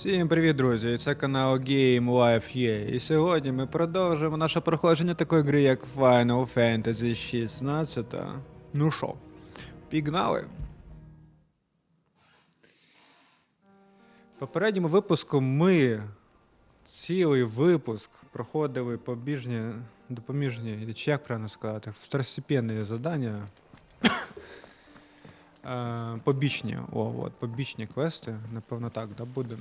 Всім привіт, друзі! Це канал Game Life є. І сьогодні ми продовжуємо наше проходження такої гри, як Final Fantasy XVI. Ну шо, пігнали! В попередньому випуску ми цілий випуск проходили допоміжні, чи як правильно сказати, второстепенні завдання. Побічні квести, напевно так, да, буде.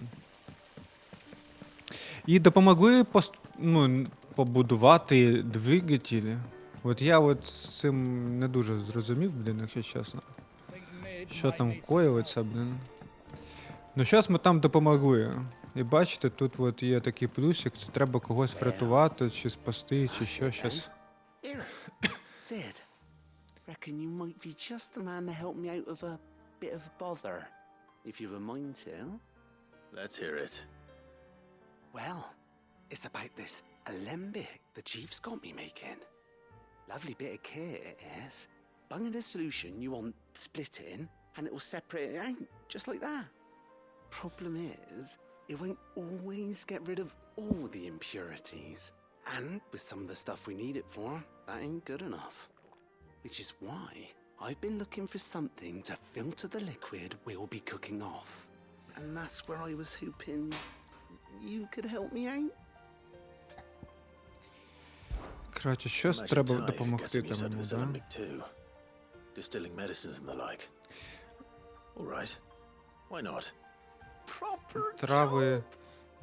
І допомогли побудувати двигателі. От я з цим не дуже зрозумів, якщо чесно. Що там коїться, Ну, зараз ми там допомогли. І бачите, тут є такий плюсик, це треба когось врятувати, чи спасти, чи що щас. Sid, reckon you might be just the man to help me out of a bit of bother, if you've a mind to. Let's hear it. Well, it's about this alembic the chief's got me making. Lovely bit of kit it is. Bung in a solution you want splitting, and it will separate it out, just like that. Problem is, it won't always get rid of all the impurities. And with some of the stuff we need it for, that ain't good enough. Which is why I've been looking for something to filter the liquid we'll be cooking off. And that's where I was hoping you could help me out. Коротше, щось треба допомогти там йому, да? Distilling medicines and the like. All right. Why not? Proper Трави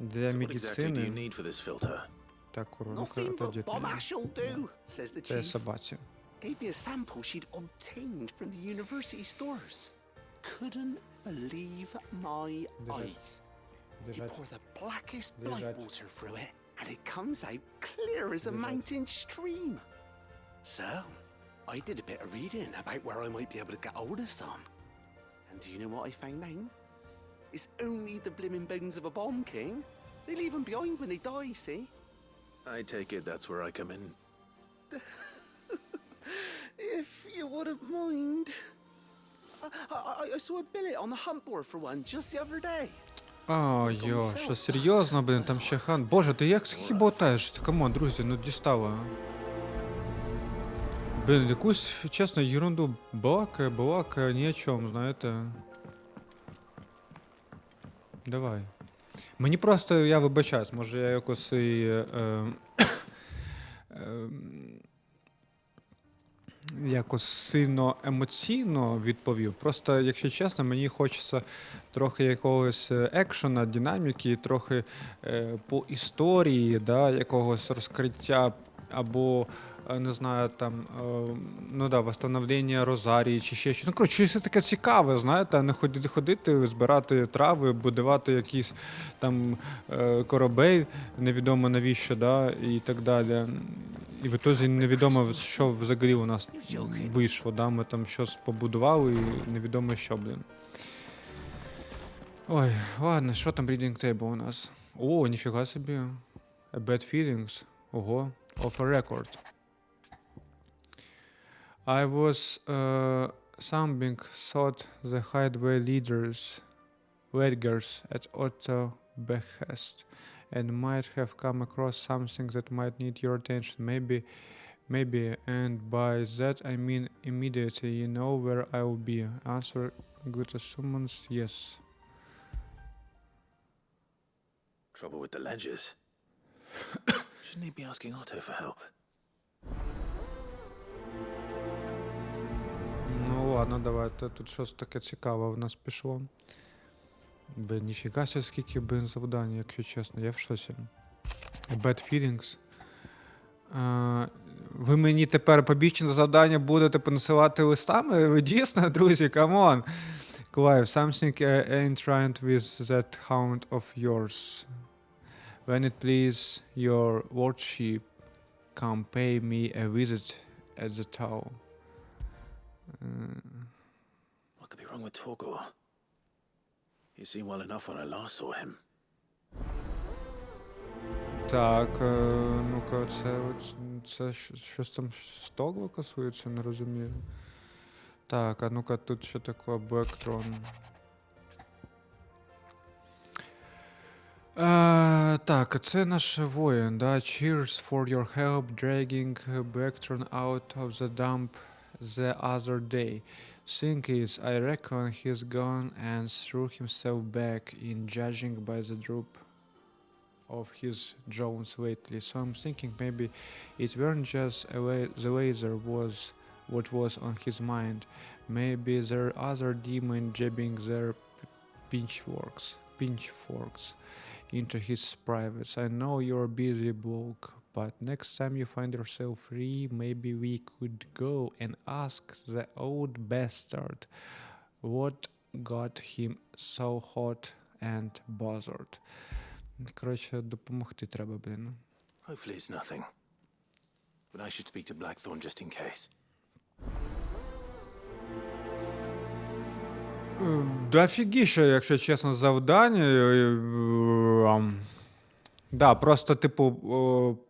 для So what exactly do you медицини. need for this filter? Так, Nothing but bomb ash'll do, says the Це chief. собаці. Gave me a sample she'd obtained from the university stores. Couldn't believe my eyes. You pour the blackest blight water through it, and it comes out clear as a mountain stream. So, I did a bit of reading about where I might be able to get hold of some. And do you know what I found out? It's only the blimmin' bones of a bomb king. They leave them behind when they die, see? I take it that's where I come in. If you wouldn't mind. I saw a billet on the hunt board for one just the other day. Йо, що серйозно, там ще хан. Боже, ти як скільки болтаєш? Камон, друзі, ну дістало. Якусь, чесно, ерунду балакає, ні о чому, знаєте. Давай. Мені просто, я вибачаюсь, може я якось якось сильно емоційно відповів. Просто, якщо чесно, мені хочеться трохи якогось екшена, динаміки, трохи по історії, да, якогось розкриття, або, не знаю, там, восстановлення Розарії, чи ще щось. Ну, коротше, щось таке цікаве, знаєте, а не ходити, збирати трави, будувати якийсь там корабель, невідомо навіщо, да, і так далі. І в ітозі невідомо, що взагалі у нас вийшло, да? Ми там щось побудували і невідомо що, Ой, ладно, що там reading table у нас? О, ніфіга собі. A bad feelings. Ого. Of a record. I was something thought the hideaway leaders at Otto behest, and might have come across something that might need your attention. Maybe, and by that I mean immediately. You know where I will be. Answer good assumptions, yes. Trouble with the ledges. Shouldn't he be asking Otto for help? Ну ладно, давайте. Тут щось таке цікаве в нас пішло. Ніфіга себе, скільки, завдань, якщо чесно, я в шоці. Bad feelings. Ви мені тепер побічні завдання будете понасилати листами? Ви дійсно, друзі, камон. Clive, something ain't right with that hound of yours. When it please your lordship, come pay me a visit at the tower. What could be wrong with Torgor? He seemed well enough when I last saw him. Так, ну-ка, це щось там з Тогла касується, не розумію. Так, а ну-ка, тут що таке Блектрон. Так, це наш воїн, да? Cheers for your help dragging Bactron out of the dump the other day. Thing is, I reckon he's gone and threw himself back in, judging by the droop of his jaws lately. So I'm thinking maybe it weren't just the laser was what was on his mind. Maybe there are other demon jabbing their pinchforks into his privates. I know you're a busy bloke, but next time you find yourself free, maybe we could go and ask the old bastard what got him so hot and bothered. Коротше, допомогти треба, блін. Hopefully it's nothing. But I should speak to Blackthorn just in case. Дофігіше, якщо чесно, завдання. Да, просто, типу,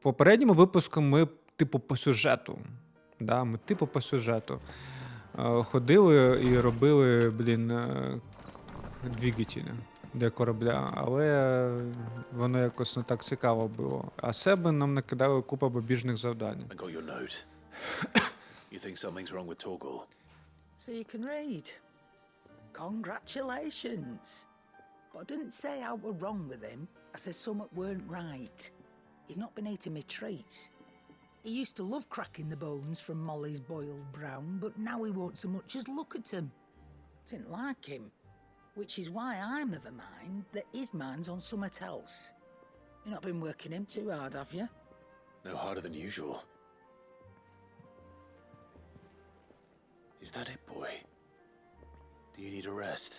попередньому випуску ми, типу, по сюжету. Да, ми, типу, по сюжету. Ходили і робили, блін, двигателі для корабля, але воно якось не так цікаво було. А себе нам накидали купа побіжних завдань. I got your note. You think something's wrong with Torgal? So you can read. Congratulations. But I didn't say I were wrong with him. I said something weren't right. He's not been eating me treats. He used to love cracking the bones from Molly's boiled brown, but now he won't so much as look at them. Didn't like him, which is why I'm of a mind that his mind's on something else. You've not been working him too hard, have you? No harder than usual. Is that it, boy? Do you need a rest?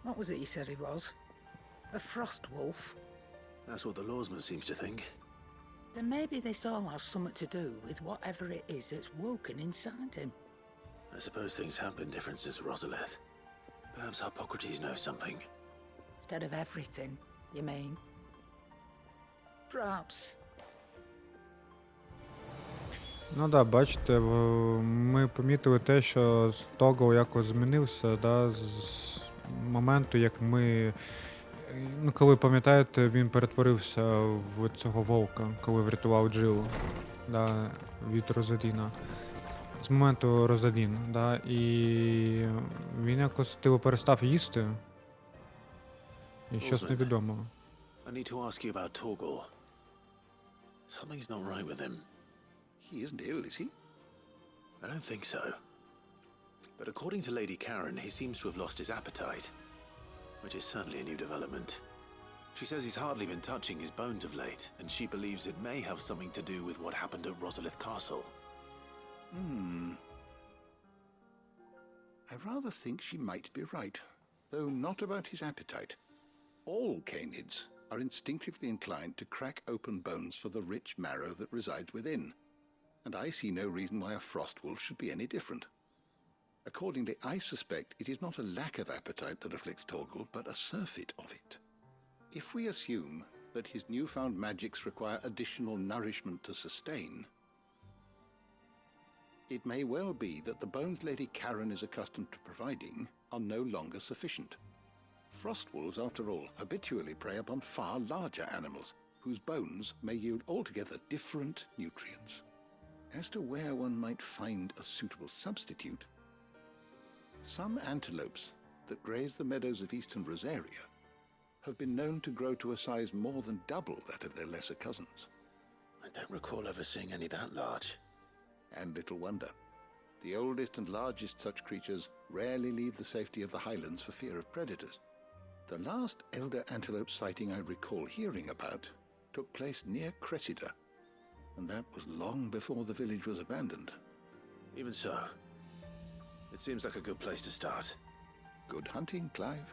What was it you said he was? A frost wolf? That's what the lawsman seems to think. Then maybe this all has something to do with whatever it is that's woken inside him. I suppose things have been different since Rosalith. Perhaps Hippocrates knows something. Instead of everything, you mean? Perhaps. Ну да, бачите, ми помітили те, що Тогл якось змінився, да, з моменту, як ми. Ну, коли пам'ятаєте, він перетворився в цього вовка, коли врятував Джилу, да, від Розаліна. З моменту Розалін, да, і він якось типу перестав їсти. І щось Розман. невідомо. I need to ask you about Torgal. Something's not right with him. He isn't ill, is he? I don't think so. But according to Lady Karen, he seems to have lost his appetite, which is certainly a new development. She says he's hardly been touching his bones of late, and she believes it may have something to do with what happened at Rosalith Castle. I rather think she might be right, though not about his appetite. All canids are instinctively inclined to crack open bones for the rich marrow that resides within, and I see no reason why a frost wolf should be any different. Accordingly, I suspect it is not a lack of appetite that afflicts Torgal, but a surfeit of it. If we assume that his newfound magics require additional nourishment to sustain, it may well be that the bones Lady Karen is accustomed to providing are no longer sufficient. Frost wolves, after all, habitually prey upon far larger animals, whose bones may yield altogether different nutrients. As to where one might find a suitable substitute, some antelopes that graze the meadows of eastern Rosaria have been known to grow to a size more than double that of their lesser cousins. I don't recall ever seeing any that large. And little wonder. The oldest and largest such creatures rarely leave the safety of the highlands for fear of predators. The last elder antelope sighting I recall hearing about took place near Cressida, and that was long before the village was abandoned. Even so, it seems like a good place to start. Good hunting, Clive.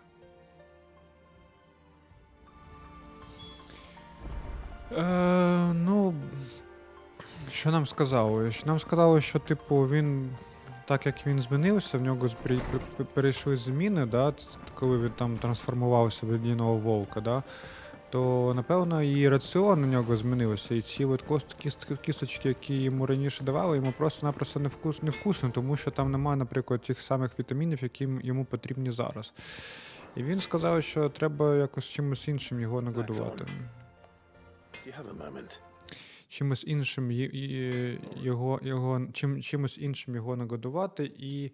Ну, що нам сказали? Нам сказали, що, типу, він, так як він змінився, в нього перейшли зміни, да, коли він там трансформувався в єдиного вовка, да, то, напевно, і раціон у нього змінився. І ці от кісточки, які йому раніше давали, йому просто-напросто невкусно, тому що там немає, наприклад, тих самих вітамінів, які йому потрібні зараз. І він сказав, що треба якось чимось іншим його нагодувати. Do you have a moment? Чимось іншим чимось іншим його нагодувати. І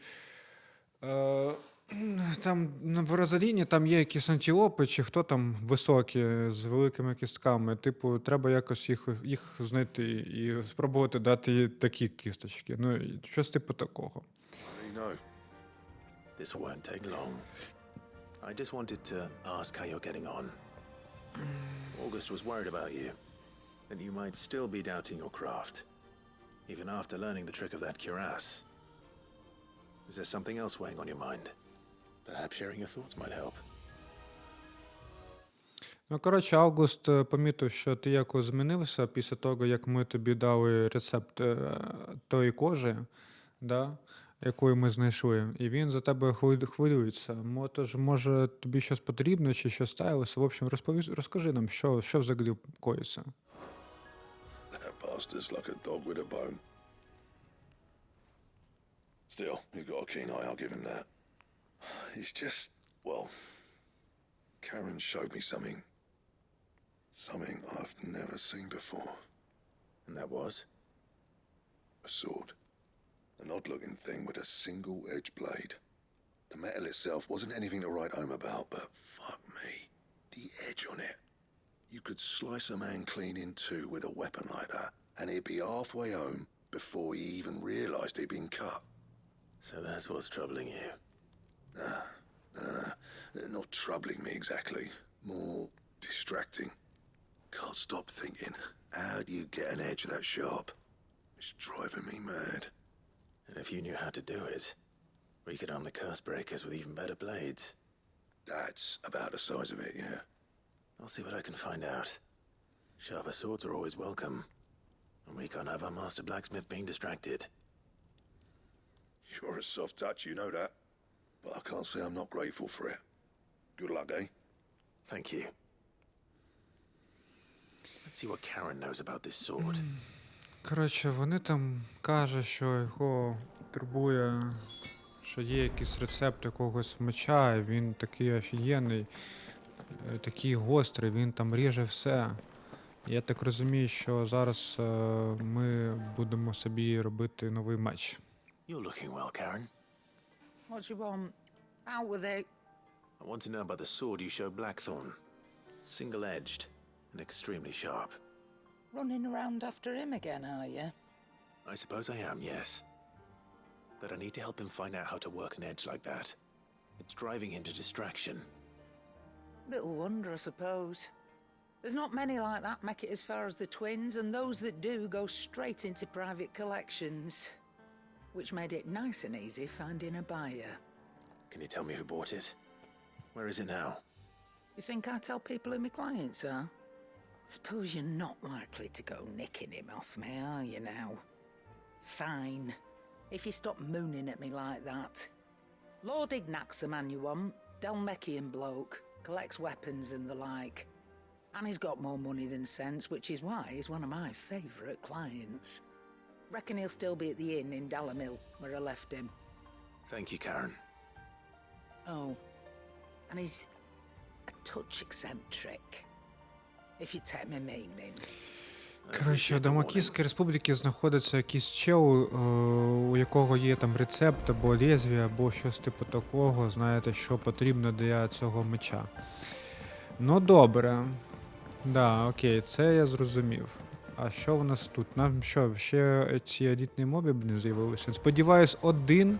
там в Розаліні там є якісь антилопи, чи хто там високі, з великими кістками. Типу, треба якось їх знайти і спробувати дати їй такі кісточки. Ну, щось типу такого. You know, this won't take long. I just wanted to ask how you're getting on. August was worried about you, and you might still be doubting your craft, even after learning the trick of that cuirass. Is there something else weighing on your mind? Perhaps sharing your thoughts might help. Ну, коротше, Август помітив, що ти якось змінився після того, як ми тобі дали рецепт тої кожи, да, яку ми знайшли, і він за тебе хвилюється. Тож, може, тобі щось потрібно чи щось сталося? В общем, розкажи нам, що взагалі коїться. That bastard's like a dog with a bone. Still, you've got a keen eye, I'll give him that. He's just, well, Karen showed me something. Something I've never seen before. And that was? A sword. An odd-looking thing with a single-edged blade. The metal itself wasn't anything to write home about, but fuck me, the edge on it. You could slice a man clean in two with a weapon like that, and he'd be halfway home before he even realised he'd been cut. So that's what's troubling you. No. Not troubling me exactly. More distracting. Can't stop thinking, how do you get an edge that sharp? It's driving me mad. And if you knew how to do it, we could arm the curse breakers with even better blades. That's about the size of it, yeah. I'll see what I can find out. Sharper swords are always welcome. And we can't have our master blacksmith being distracted. You're a soft touch, you know that. But I can't say I'm not grateful for it. Good luck, eh? Thank you. Let's see what Karen knows about this sword. Коротше, вони там кажуть, що його турбує, що є якийсь рецепт якогось меча, і він такий офігенний, такий гострий, він там ріже все. Я так розумію, що зараз ми будемо собі робити новий меч. You're looking well, Karen. What do you want? Out with it. I want to know about the sword you showed Blackthorn. Single-edged and extremely sharp. Running around after him again, are you? I suppose I am, yes. But I need to help him find out how to work an edge like that. It's driving him to distraction. Little wonder, I suppose. There's not many like that make it as far as the twins, and those that do go straight into private collections. Which made it nice and easy finding a buyer. Can you tell me who bought it? Where is it now? You think I tell people who my clients are? Suppose you're not likely to go nicking him off me, are you now? Fine. If you stop mooning at me like that. Lord Ignac's the man you want. Dalmekian bloke. Collects weapons and the like. And he's got more money than sense, which is why he's one of my favourite clients. Reckon he'll still be at the inn in Dalamil, where I left him. Thank you, Karen. Oh, and he's a touch eccentric, if you take my meaning. Коротше, в Дамокійській республіці знаходиться якийсь чел, у якого є там рецепт або лезвія, або щось типу такого, знаєте, що потрібно для цього меча. Ну добре. Да, окей, це я зрозумів. А що в нас тут? Нам що, ще ці елітні моби, блін, з'явилися? Сподіваюсь, один,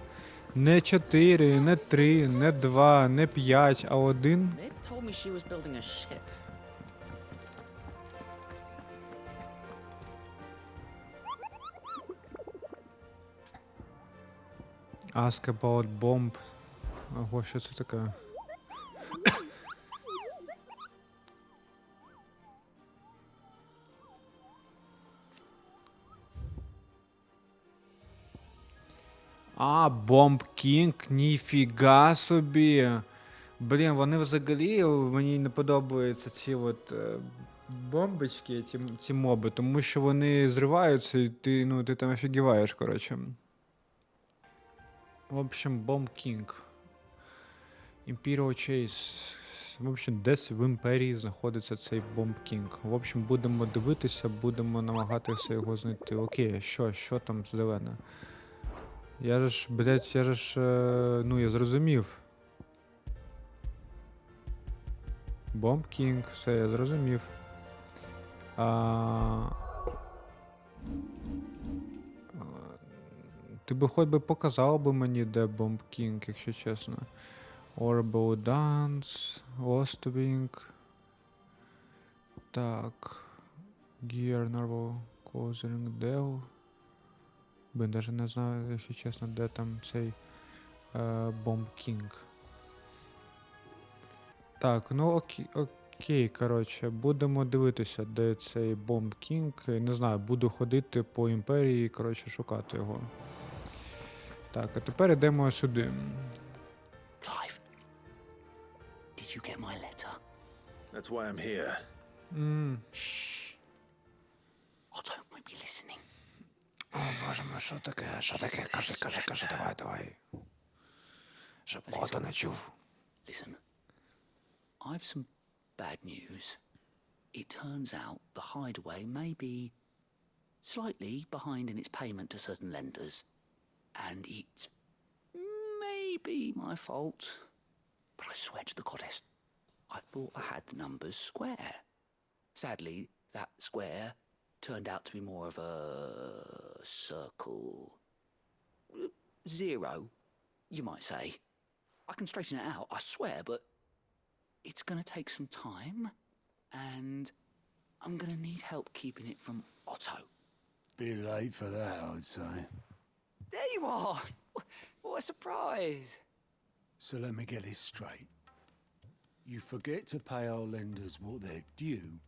не 4, не 3, не 2, не 5, а один. It told me she was building a ship. Ask about bomb. Ого, що це таке? А, Бомб Кінг, ніфіга собі. Блін, вони взагалі, мені не подобаються ці от бомбочки, ці моби, тому що вони зриваються і ти там офігіваєш, коротше. В общем, Bomb King. Imperial Chase. В общем, десь в імперії знаходиться цей Bomb King. В общем, будемо дивитися, будемо намагатися його знайти. Окей, що там зелене? Я зрозумів. Bomb King, все, я зрозумів. Ти би хоч би показав би мені, де Bomb King, якщо чесно. Orbital Dance, Ostwing. Так. Gear Narrow, Closing Dev. Блін, навіть не знаю, якщо чесно, де там цей Bomb King. Так, ну окей, коротше, будемо дивитися, де цей Bomb King. Не знаю, буду ходити по імперії, коротше, шукати його. Так, а тепер йдемо сюди. Clive, did you get my letter? That's why I'm here. Shh. Otto might be listening. О, боже мой, що таке? Кажи, давай. Щоб Ото не чув. Listen, I've some bad news. It turns out the hideaway may be slightly behind in its payment to certain lenders, and it's maybe my fault. But I swear to the goddess, I thought I had the numbers square. Sadly, that square turned out to be more of a circle. Zero, you might say. I can straighten it out, I swear, but it's gonna take some time, and I'm gonna need help keeping it from Otto. Bit late for that, I'd say. There you are! What a surprise! So let me get this straight. You forget to pay our lenders what they're due,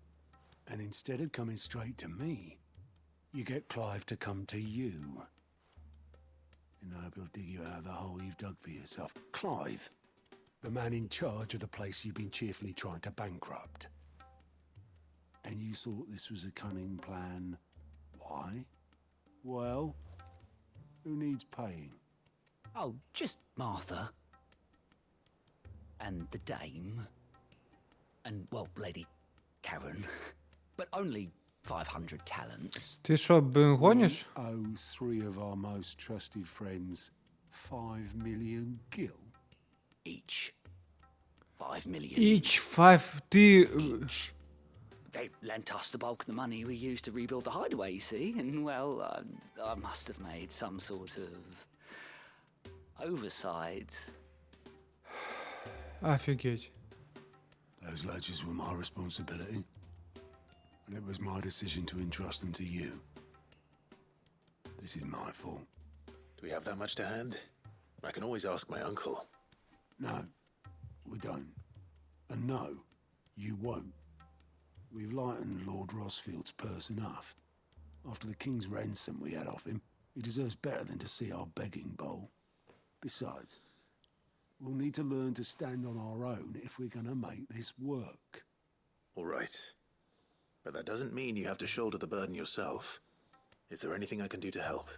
and instead of coming straight to me, you get Clive to come to you. And I hope he'll dig you out of the hole you've dug for yourself. Clive, the man in charge of the place you've been cheerfully trying to bankrupt. And you thought this was a cunning plan. Why? Well, who needs paying? Oh, just Martha. And the dame. And, well, Lady Karen. But only 500 talents. Ти що, гониш? Oh, three of our most trusted friends 5 million gil. Each. 5 million. Each 5, ти... Each. They lent us the bulk of the money we used to rebuild the hideaway, you see, and, well, I must have made some sort of oversight. Офігеть. Those ledgers were my responsibility, and it was my decision to entrust them to you. This is my fault. Do we have that much to hand? I can always ask my uncle. No, we don't. And no, you won't. We've lightened Lord Rosfield's purse enough. After the king's ransom we had off him, he deserves better than to see our begging bowl. Besides, we'll need to learn to stand on our own if we're going to make this work. All right. But that doesn't mean you have to shoulder the burden yourself. Is there anything I can do to help?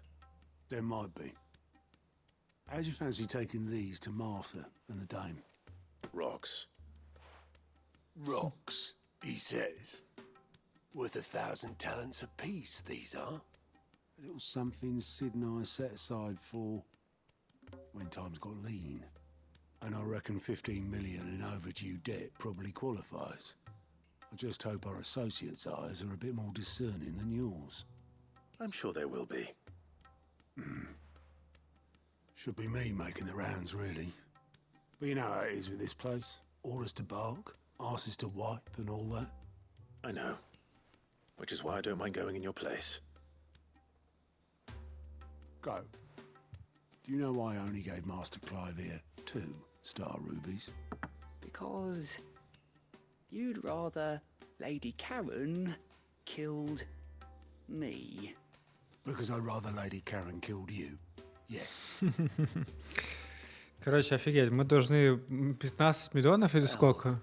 There might be. How'd you fancy taking these to Martha and the dame? Rocks. Rocks, he says. Worth 1,000 talents apiece, these are. A little something Sid and I set aside for when times got lean. And I reckon 15 million in overdue debt probably qualifies. I just hope our associates' eyes are a bit more discerning than yours. I'm sure there will be. Should be me making the rounds, really. But you know how it is with this place. Orders to bark, arses to wipe, and all that. I know. Which is why I don't mind going in your place. Go. Do you know why I only gave Master Clive here 2 star rubies? Because you'd rather Lady Karen killed me. Because I'd rather Lady Karen killed you. Yes. Короче, офигеть, мы должны 15 миллионов или сколько?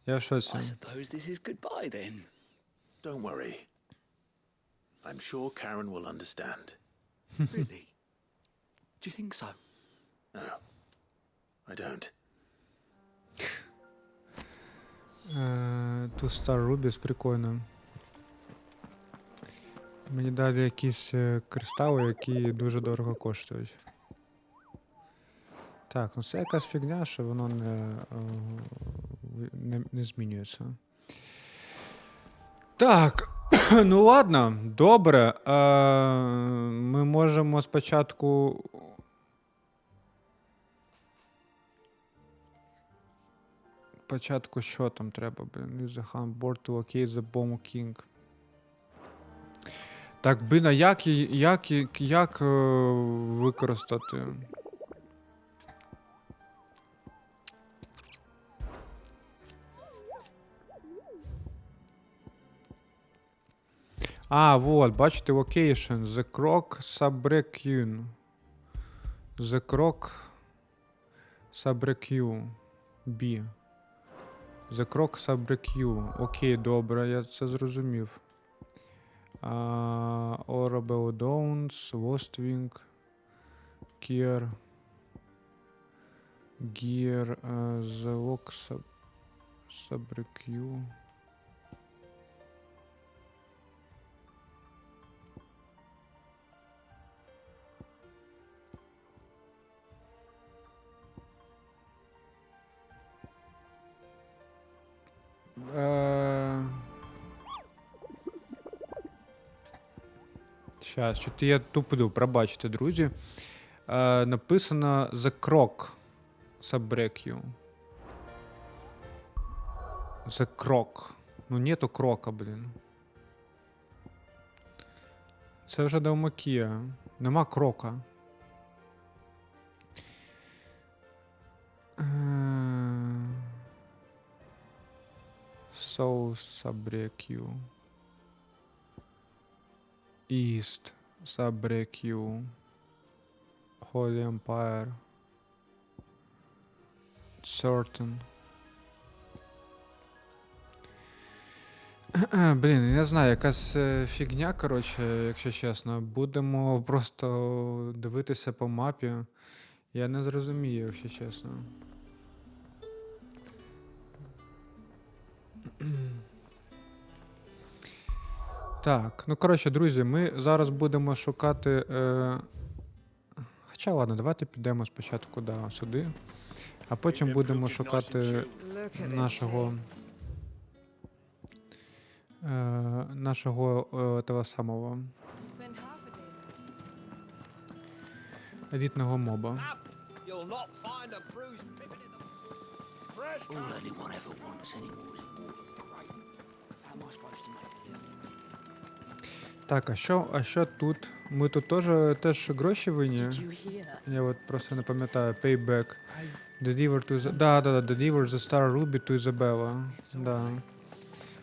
Я в шоці. I suppose this is goodbye then. Don't worry. I'm sure Karen will understand. Really? Do you think so? No, I don't. Two Star Rubies, прикольно. Мені дали якісь кристали, які дуже дорого коштують. Так, ну це якась фігня, що воно не змінюється. Так, ну ладно, добре. Ми можемо спочатку. Спочатку що там треба, блін? Use the hand board to locate the bomb king. Так, блін, а як використати? А, вот, бачите, location. The Croc Subrecune. The Croc Subrecue. B. The Croc Subrecue. Окей, добре, я це зрозумів. Orable Downs, Lost Wing, Gear, The Lock Subrecue. Щас, що-то я туплю, пробачте, друзі. Написано The Croc Subrecue. The Croc. Ну нету крока, блін. Це вже Далмакія. Нема крока. Soul Subrecue. East Subrecue. Holy Empire. Certain. Блін, я не знаю, якась фігня, коротше, якщо чесно. Будемо просто дивитися по мапі. Я не зрозумію, якщо чесно. Так, ну коротше, друзі, ми зараз будемо шукати. Хоча ладно, давайте підемо спочатку сюди, а потім будемо шукати нашого того самого елітного моба. All anyone ever wants anymore is water. Great. How am I supposed to make a living? Так, а що тут? Ми тут теж гроші винні? Я от просто не пам'ятаю. Payback. Deliver to the... Да, deliver the Star Ruby to Isabella. Да.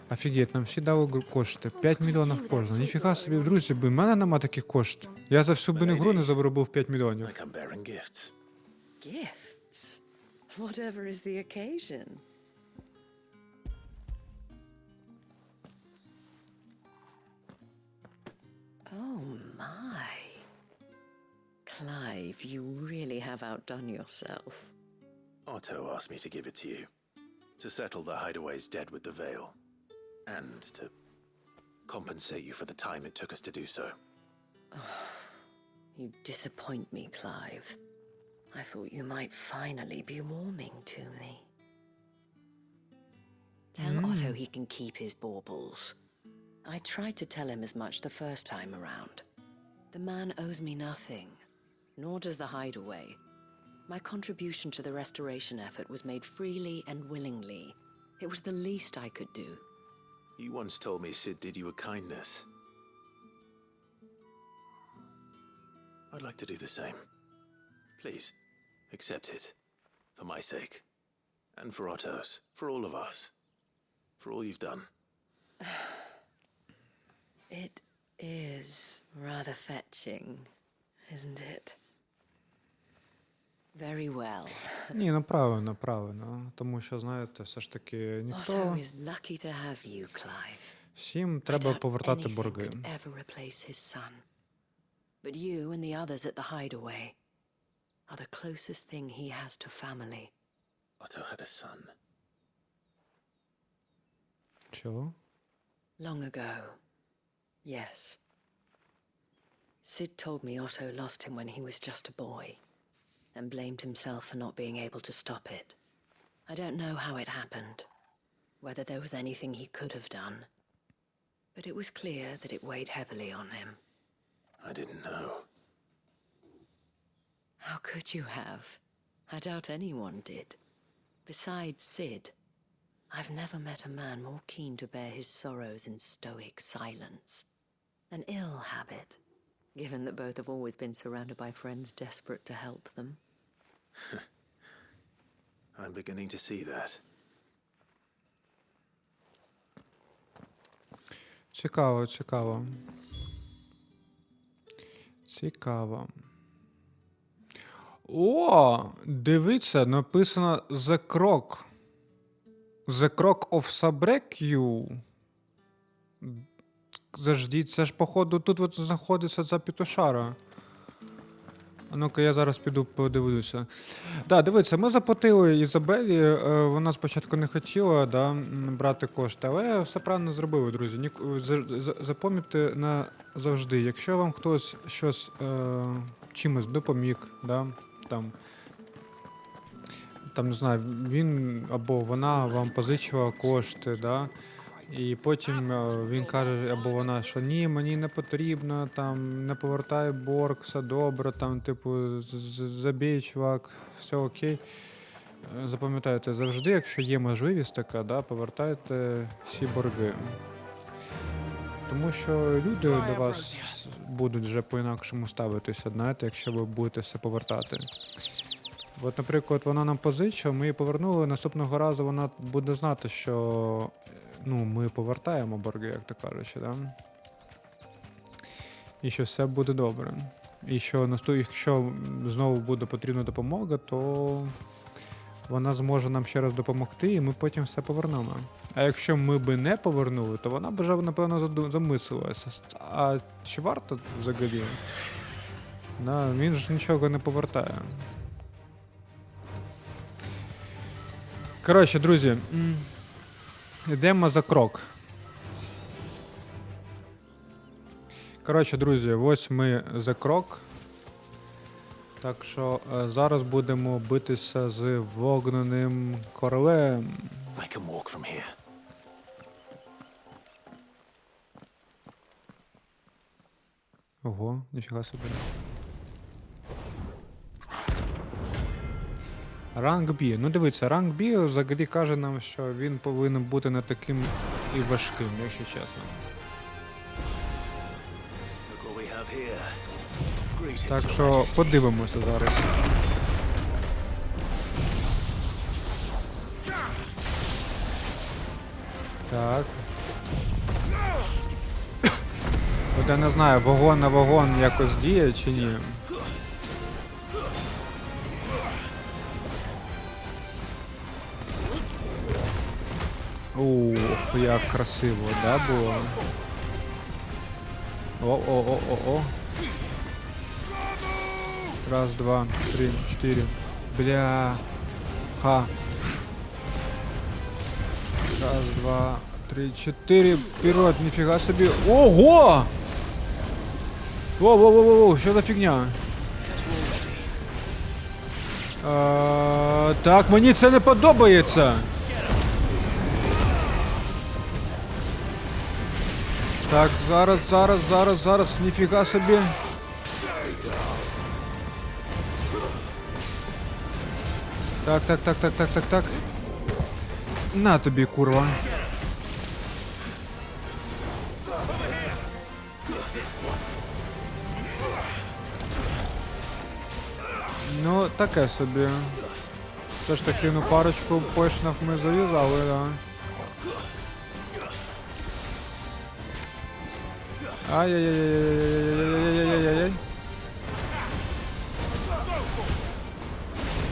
Офігеть, нам всі дали кошти. 5 мільйонів кожного. Ніфіга собі, друзі, в мене нема таких коштів. Я за всю гру не заробив 5 мільйонів. I come bearing gifts. Gifts? Whatever is the occasion. Oh my. Clive, you really have outdone yourself. Otto asked me to give it to you. To settle the hideaway's debt with the veil. And to compensate you for the time it took us to do so. You disappoint me, Clive. I thought you might finally be warming to me. Tell Otto he can keep his baubles. I tried to tell him as much the first time around. The man owes me nothing, nor does the hideaway. My contribution to the restoration effort was made freely and willingly. It was the least I could do. You once told me Sid did you a kindness. I'd like to do the same. Please, accept it. For my sake. And for Otto's. For all of us. For all you've done. It is rather fetching, isn't it? Very well. Ні, ну правильно, правильно. Тому що, знаєте, все ж таки Otto ніхто... is lucky to have you, Clive. Всім I треба doubt повертати anything борги. could ever replace his son. But you and the others at the hideaway are the closest thing he has to family. Otto had a son. Чого? Long ago, yes. Sid told me Otto lost him when he was just a boy, and blamed himself for not being able to stop it. I don't know how it happened, whether there was anything he could have done, but it was clear that it weighed heavily on him. I didn't know. How could you have? I doubt anyone did. Besides Sid, I've never met a man more keen to bear his sorrows in stoic silence. An ill habit, given that both have always been surrounded by friends desperate to help them. I'm beginning to see that. Цікаво, цікаво. Цікаво. О, дивіться, написано The Croc. The Croc of Sabrecu. Завжди, це ж, походу, тут от знаходиться ця петушара. А ну-ка, я зараз піду подивлюся. Да, дивіться, ми заплатили Ізабелі, вона спочатку не хотіла, да, брати кошти, але все правильно зробили, друзі. Запам'ятайте назавжди, якщо вам хтось щось чимось допоміг, да, там, не знаю, він або вона вам позичила кошти, да, і потім він каже, або вона, що ні, мені не потрібно, там, не повертай борг, все добре, там, типу, забій, чувак, все окей. Запам'ятайте, завжди, якщо є можливість така, да, повертайте всі борги. Тому що люди до вас будуть вже по-інакшому ставитися, знаєте, якщо ви будете все повертати. От, наприклад, вона нам позичила, ми її повернули, наступного разу вона буде знати, що ми повертаємо борги, як то кажучи, да? І що все буде добре. І що якщо знову буде потрібна допомога, то вона зможе нам ще раз допомогти, і ми потім все повернемо. А якщо ми би не повернули, то вона б вже, напевно, замислилася. А чи варто взагалі? Да, він ж нічого не повертає. Коротше, друзі, йдемо за крок. Коротше, друзі, ось ми за крок. Так що зараз будемо битися з вогненим королем. I can walk from here. Ого, ніфіга собі. Ранг Бі. Ну дивіться, ранг Бі взагалі каже нам, що він повинен бути не таким і важким, якщо чесно. Look what we have here. Greetings, Так Your що Majesty. подивимося зараз. Так. От я не знаю, вогонь на вогонь якось діє чи ні. Ух, як красиво, да, було? О. Раз, два, три, чотири. Бля. Ха. Раз, два, три, чотири. Вперед, ніфіга собі. Ого! Воу, що за фігня? Так, мені це не подобається. Так, зараз, ніфіга собі. Так. На тобі, курва. Ну, таке собі. Все ж таки, парочку пойшнів ми зав'язали, да. Ай-яй-яй-яй-яй-яй-яй-яй-яй-яй-яй.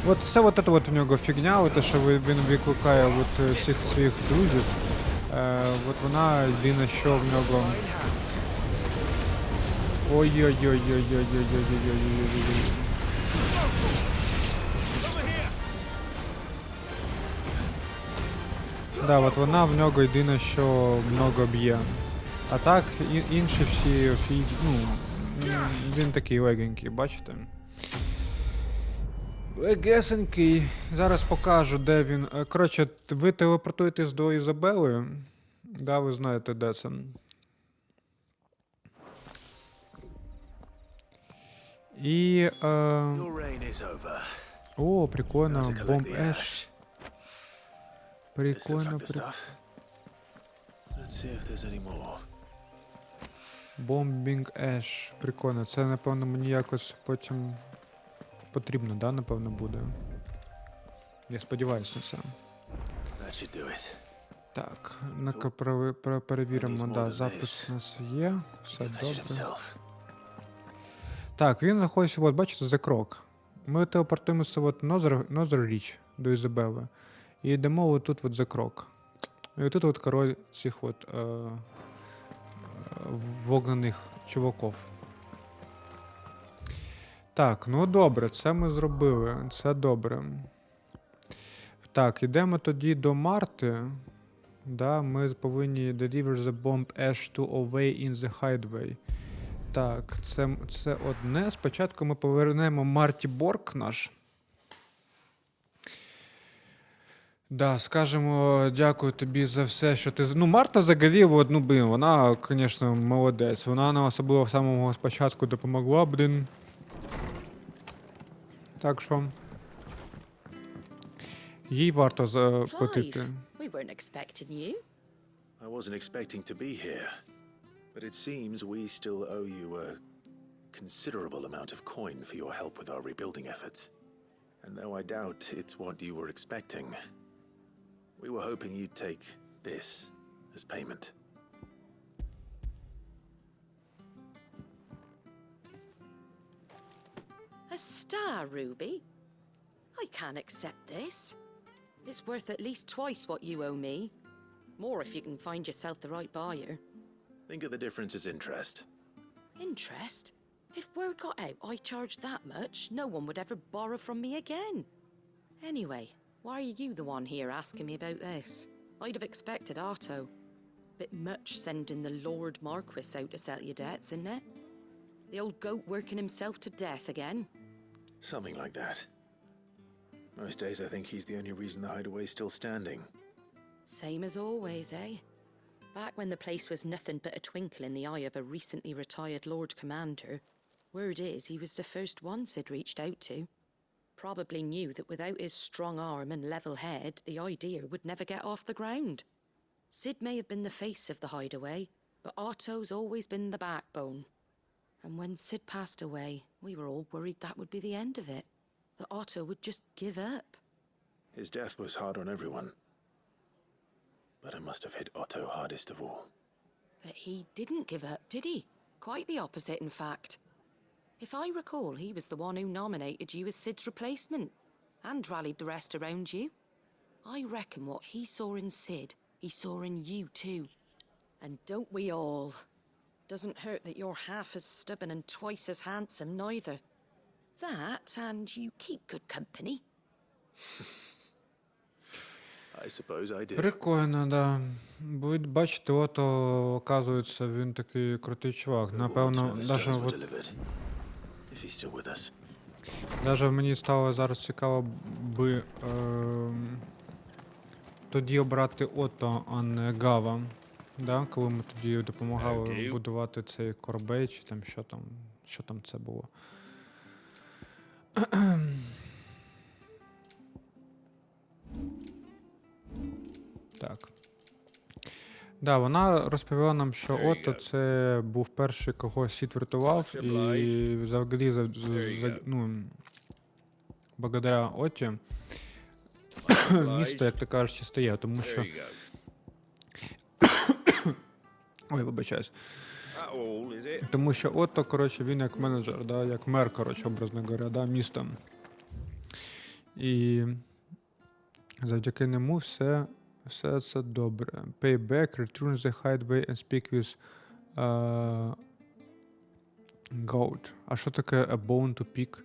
От це от в нього фігня, от те, що він викликає от всіх своїх друзів. От вона єдине, що в нього. Ой-ой-ой-ой-ой-ой-ой-ой-ой-ой-ой-ой. Да, от вона в нього єдине, що много б'є. А так, інші всі, ну, він такий легенький, бачите? Легесенький. Зараз покажу, де він. Коротше, ви телепортуєтесь до Ізабели. Да, ви знаєте, де це. І... Your reign is over. О, прикольно. Now to collect Бомб the Еш. ash. This looks Прикольно, like the stuff. Let's see if there's any more. Бомбінг Еш. Прикольно. Це, напевно, мені якось потім потрібно, да, напевно, буде. Я сподіваюся на це. That should do it. Так, ну-ка перевіримо, да, запис у нас є. Все He can fetch it добре. himself. Так, він знаходиться, от, бачите, за крок. Ми телепортуємося от Нозер Річ до Ізабели. І йдемо отут от за крок. І тут от король цих от вогнених чуваків. Так, ну добре, це ми зробили. Це добре. Так, йдемо тоді до Марти. Да, ми повинні deliver the bomb ash to away in the hideaway. Так, це одне. Спочатку ми повернемо Марті Борг наш. Да, скажемо дякую тобі за все, що ти... Ну, Марта взагалі, от, ну, блін, вона, звісно, молодець. Вона нам особливо в самому спочатку допомогла, блін. Так що... Їй варто заплатити. Clive, we weren't expecting you. I wasn't expecting to be here, but it seems we still owe you a considerable amount of coin for your help with our rebuilding efforts. And though I doubt it's what you were expecting, we were hoping you'd take this as payment. A star, Ruby? I can't accept this. It's worth at least twice what you owe me. More if you can find yourself the right buyer. Think of the difference as interest. Interest? If word got out I charged that much, no one would ever borrow from me again. Anyway, why are you the one here asking me about this? I'd have expected Otto. Bit much sending the Lord Marquis out to settle your debts, isn't it? The old goat working himself to death again. Something like that. Most days I think he's the only reason the hideaway's still standing. Same as always, eh? Back when the place was nothing but a twinkle in the eye of a recently retired Lord Commander, word is he was the first one Sid reached out to. Probably knew that without his strong arm and level head, the idea would never get off the ground. Sid may have been the face of the hideaway, but Otto's always been the backbone. And when Sid passed away, we were all worried that would be the end of it. That Otto would just give up. His death was hard on everyone. But it must have hit Otto hardest of all. But he didn't give up, did he? Quite the opposite, in fact. If I recall, he was the one who nominated you as Sid's replacement, and rallied the rest around you. I reckon what he saw in Sid, he saw in you too. And don't we all? Doesn't hurt that you're half as stubborn and twice as handsome, neither. That, and you keep good company. I suppose I did. Прикольно, да. Бачите, ото, оказується, він такий крутий чувак. Whoever wanted Напевно, to know the даже stones were от delivered. If he's still with us. Даже мені стало зараз цікаво би тоді обрати Отто, а не Гава. Да? Коли ми тоді допомагали будувати цей корабель, чи там що там це було. Так. Да, вона розповіла нам, що Отто це був перший, кого Сід врятував, і взагалі, ну, благодаря Отті, місто, як ти кажеш, чистає, тому що... Ой, вибачаюсь. Тому що Отто, коротше, він як менеджер, да, як мер, коротше, образно говоря, да, міста. І завдяки ньому все це добре. Pay back, return the hideaway and speak with goat. А що таке a bone to pick?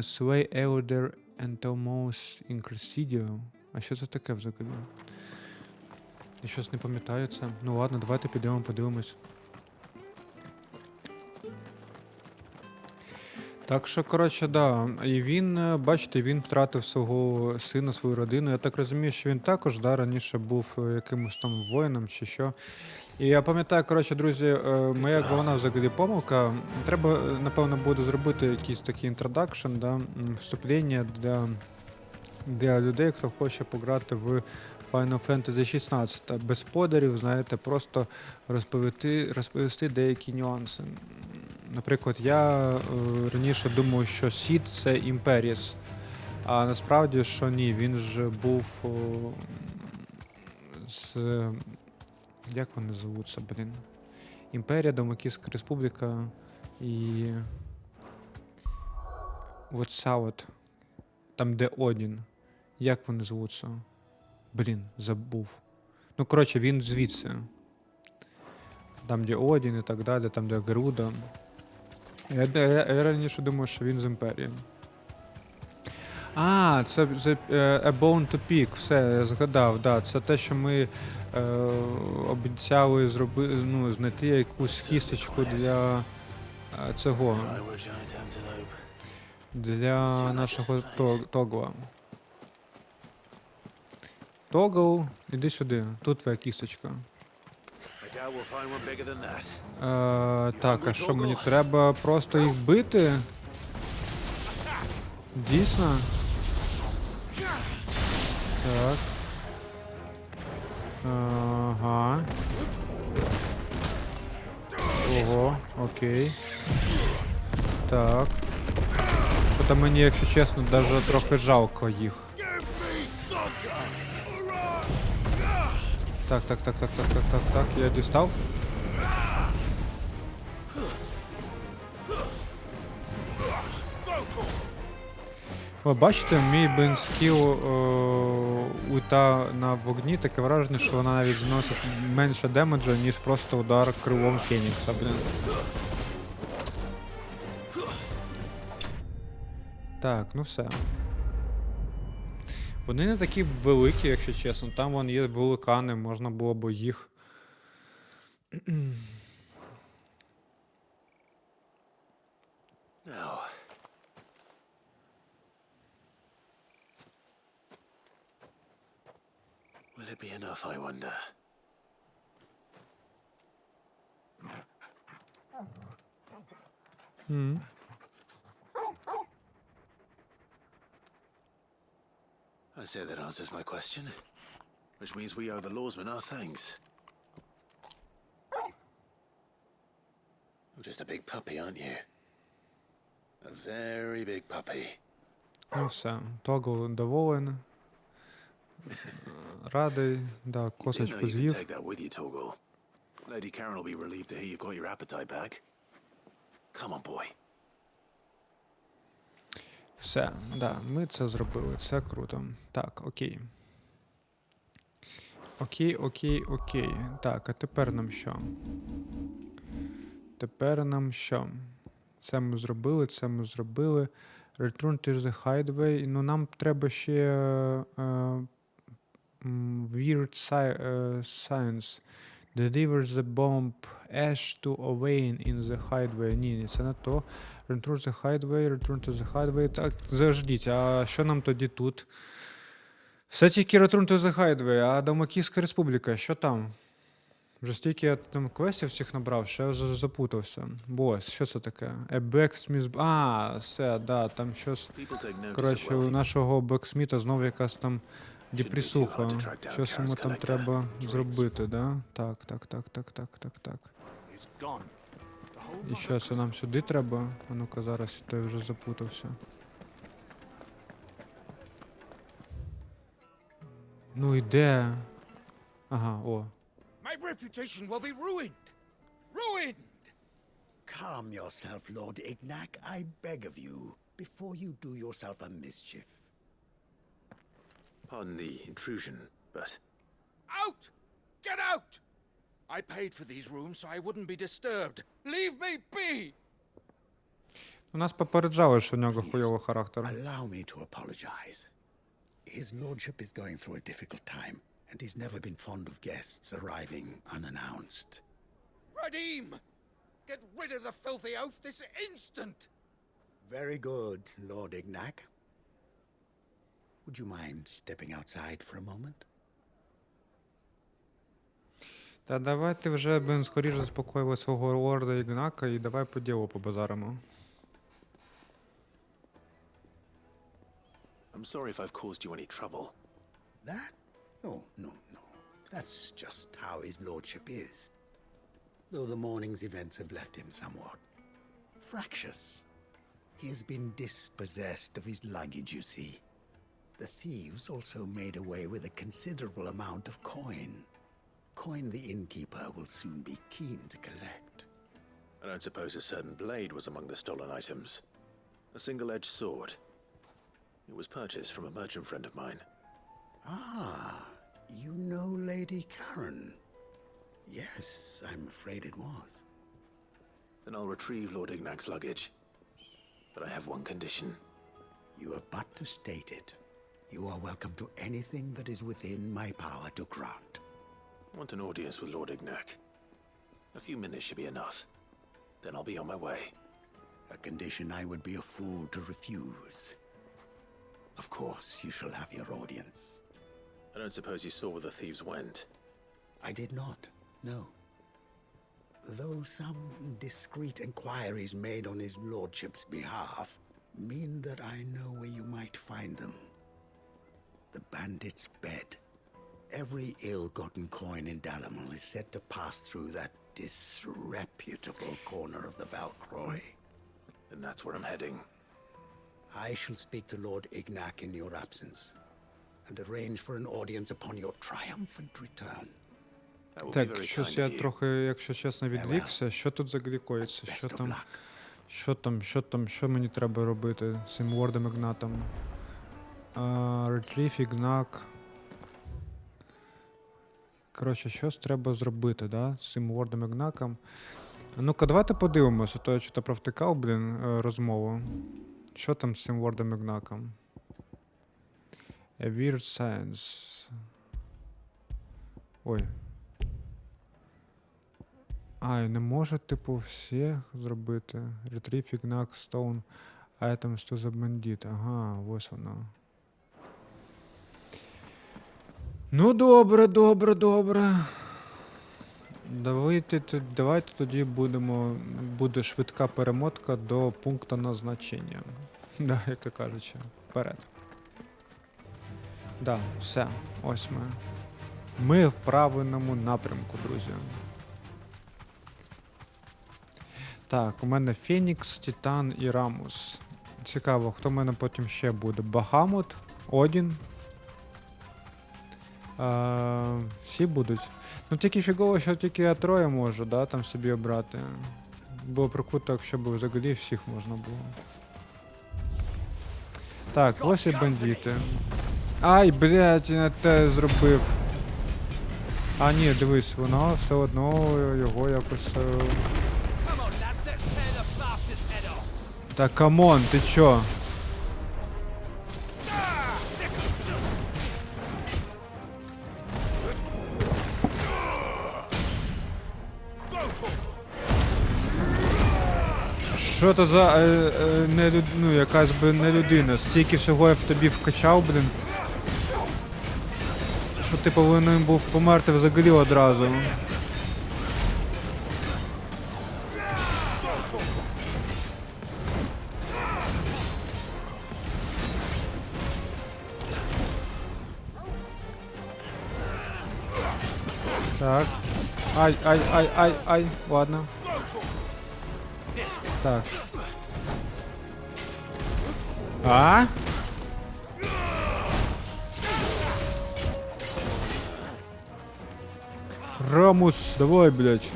Sway elder and almost incresidio. А що це таке взагалі? Я щось не пам'ятаю це. Ну ладно, давайте підемо подивимось. Так що, коротше, да. І він, бачите, він втратив свого сина, свою родину. Я так розумію, що він також, да, раніше був якимось там воїном чи що. І я пам'ятаю, коротше, друзі, моя головна взагалі помилка. Треба, напевно, буде зробити якийсь такий інтродакшн, да, вступлення для людей, хто хоче пограти в Final Fantasy XVI. Без спойлерів, знаєте, просто розповісти деякі нюанси. Наприклад, я раніше думав, що Сід це Імперіс, а насправді, що ні, він ж був з... Як вони звуться, блін? Імперія, Домакійська Республіка і... Оця от. Там, де Одін. Як вони звуться? Блін, забув. Ну, коротше, він звідси. Там, де Одін і так далі, там, де Геруда. Я раніше думав, що він з Імперії. А, це A Bone to Pick, все, я згадав, да. Це те, що ми обіцяли знайти якусь кісточку для цього. Для нашого Тогла. Тогл, іди сюди, тут твоя кісточка. Так, а що мені треба просто їх бити? Дійсно? Так. Ага. Ого, окей. Так. Що-то мені, якщо чесно, навіть трохи жалко їх. Так, я дістав. Ви бачите, мій бенскіл ульта на вогні, таке враження, що вона навіть зносить менше демеджа, ніж просто удар крилом Фенікса, блін. Так, ну все. Вони не такі великі, якщо чесно. Там вон є вулкани, можна було б їх. Now. Will it be enough, I wonder? I say that answers my question. Which means we owe the lawsman our thanks. You're just a big puppy, aren't you? A very big puppy. Ну все, Тогл доволен. Радий, да, косточку з'їв. Take that with you, Toggle. Lady Karen will be relieved to hear you got your appetite back. Come on, boy. Все, да, ми це зробили, це круто. Так, окей. Окей. Так, а тепер нам що? Це ми зробили. Return to the hideaway. Ну, нам треба ще weird science. Deliver the bomb ash to Owain in the hideaway. Ні, це не то. Return to the hideaway. Так, заждіть, а що нам тоді тут? Все тільки Return to the hideaway, а Домакійська Республіка, що там? Вже стільки я там квестів всіх набрав, що я вже запутався. Бос, що це таке? Blacksmith... все, да, там щось... Коротше, у нашого Blacksmith знов якась там депресуха. Щось йому там треба зробити, да? Так. І що, це нам сюди треба? А ну-ка, зараз я вже запутався. Ну і де? Ага, о. My reputation will be ruined! Ruined! Calm yourself, Lord Ignac, I beg of you, before you do yourself a mischief. Pardon the intrusion, but Out! Get out! I paid for these rooms so I wouldn't be disturbed. Leave me be! У нас попереджали, що в нього хуйовий характер. Allow me to apologize. His lordship is going through a difficult time, and he's never been fond of guests arriving unannounced. Radim! Get rid of the filthy oaf this instant! Very good, Lord Ignac. Would you mind stepping outside for a moment? Та давайте вже, блин, скоріше заспокоїли свого лорда Ігнака і давай по ділу побазаримо. I'm sorry if I've caused you any trouble. That? Oh, no, no. That's just how his lordship is. Though the morning's events have left him somewhat fractious. He has been dispossessed of his luggage, you see. The thieves also made away with a considerable amount of coin. Coin the innkeeper will soon be keen to collect. I don't suppose a certain blade was among the stolen items. A single-edged sword. It was purchased from a merchant friend of mine. Ah, you know Lady Karen. Yes, I'm afraid it was. Then I'll retrieve Lord Ignac's luggage. But I have one condition. You have but to state it. You are welcome to anything that is within my power to grant. I want an audience with Lord Ignac. A few minutes should be enough. Then I'll be on my way. A condition I would be a fool to refuse. Of course, you shall have your audience. I don't suppose you saw where the thieves went. I did not, no. Though some discreet inquiries made on his lordship's behalf mean that I know where you might find them. The bandit's bed. Every ill-gotten coin in Dalamal is said to pass through that disreputable corner of the Valcroy. And that's where I'm heading. I shall speak to Lord Ignac in your absence, and arrange for an audience upon your triumphant return. That will be Так, very щось kind я of you. трохи, якщо чесно, відвікся. Що тут заглікується? Best of luck. Що мені треба робити з цим лордом Ігнатом? Ретріф, Ігнак. Коротше, щось треба зробити, да? З цим лордом Ігнаком. Ну-ка, давайте подивимося, то я що-то провтикав, блін, розмову. Що там з цим лордом Ігнаком? A weird science. Ой. І не може, типу, всіх зробити. Retrieve Ignac Stone Items to the Bandit. Ага, ось воно. Ну, добре. Давайте тоді буде швидка перемотка до пункту назначення. Да, як то кажучи, вперед. Да, все, ось ми. Ми в правильному напрямку, друзі. Так, у мене Фенікс, Титан і Рамус. Цікаво, хто в мене потім ще буде? Багамут, Одін. Всі будуть. Ну тільки фігово, що тільки я троє можу, да, там собі обрати. Було прикруто, якщо б взагалі всіх можна було. Так, ось і бандити. Ай, блядь, я не те зробив. А ні, дивись, воно все одно його якось... Та камон, ти чо? Що то за ну, якась би не людина, стільки всього я в тобі вкачав, блін. Що ти повинен був померти взагалі одразу. Так. Ай, ладно. Так. А? Рамус, давай, блядь.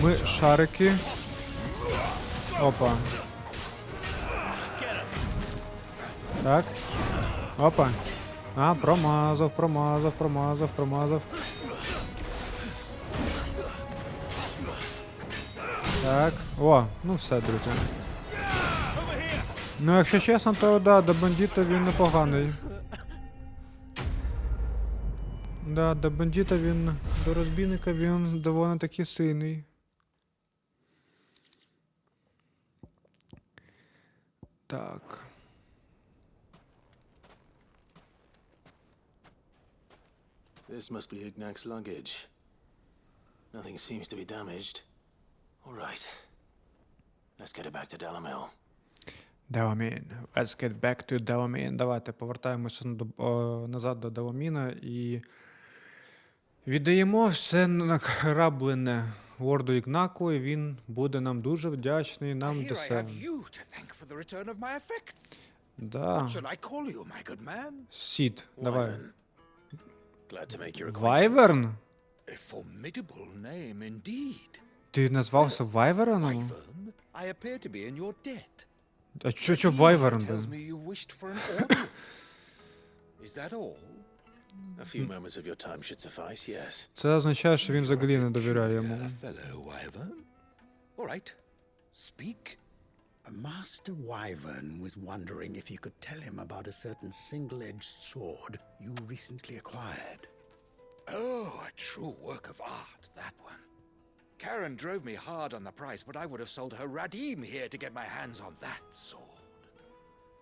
Ми шарики. Опа. Так. Опа. А, промазав. Так. О, ну все, друзі. Ну, якщо чесно, то да, до бандита він непоганий. Да, до бандита він, до розбійника він доволі таки сильний. Так. This must be Ignac's luggage. Nothing seems to be damaged. All right. Let's get it back to Delamil. Деламін. Let's get back to Деламін. Давайте повертаємося назад до Деламіна і віддаємо все награблене лорду Ігнаку, і він буде нам дуже вдячний, нам Here I десе. have you to thank for the return of my effects. Да. What shall I call you, my good man? Сід, давай. Wyvern. Glad to make your acquaintance. Вайверн? A formidable name indeed. Ти назвався Вайвероном? Wyvern, I appear to be in your debt. А що Your Вайверн? tells me you wished for an audience. Is that all? A few moments of your time should suffice, yes. Це означає, що він взагалі не довіряє йому. Fellow Wyvern. All right. Speak. Master Wyvern was wondering if you could tell him about a certain single-edged sword you recently acquired. Oh, a true work of art, that one. Karen drove me hard on the price, but I would have sold her Radim here to get my hands on that sword.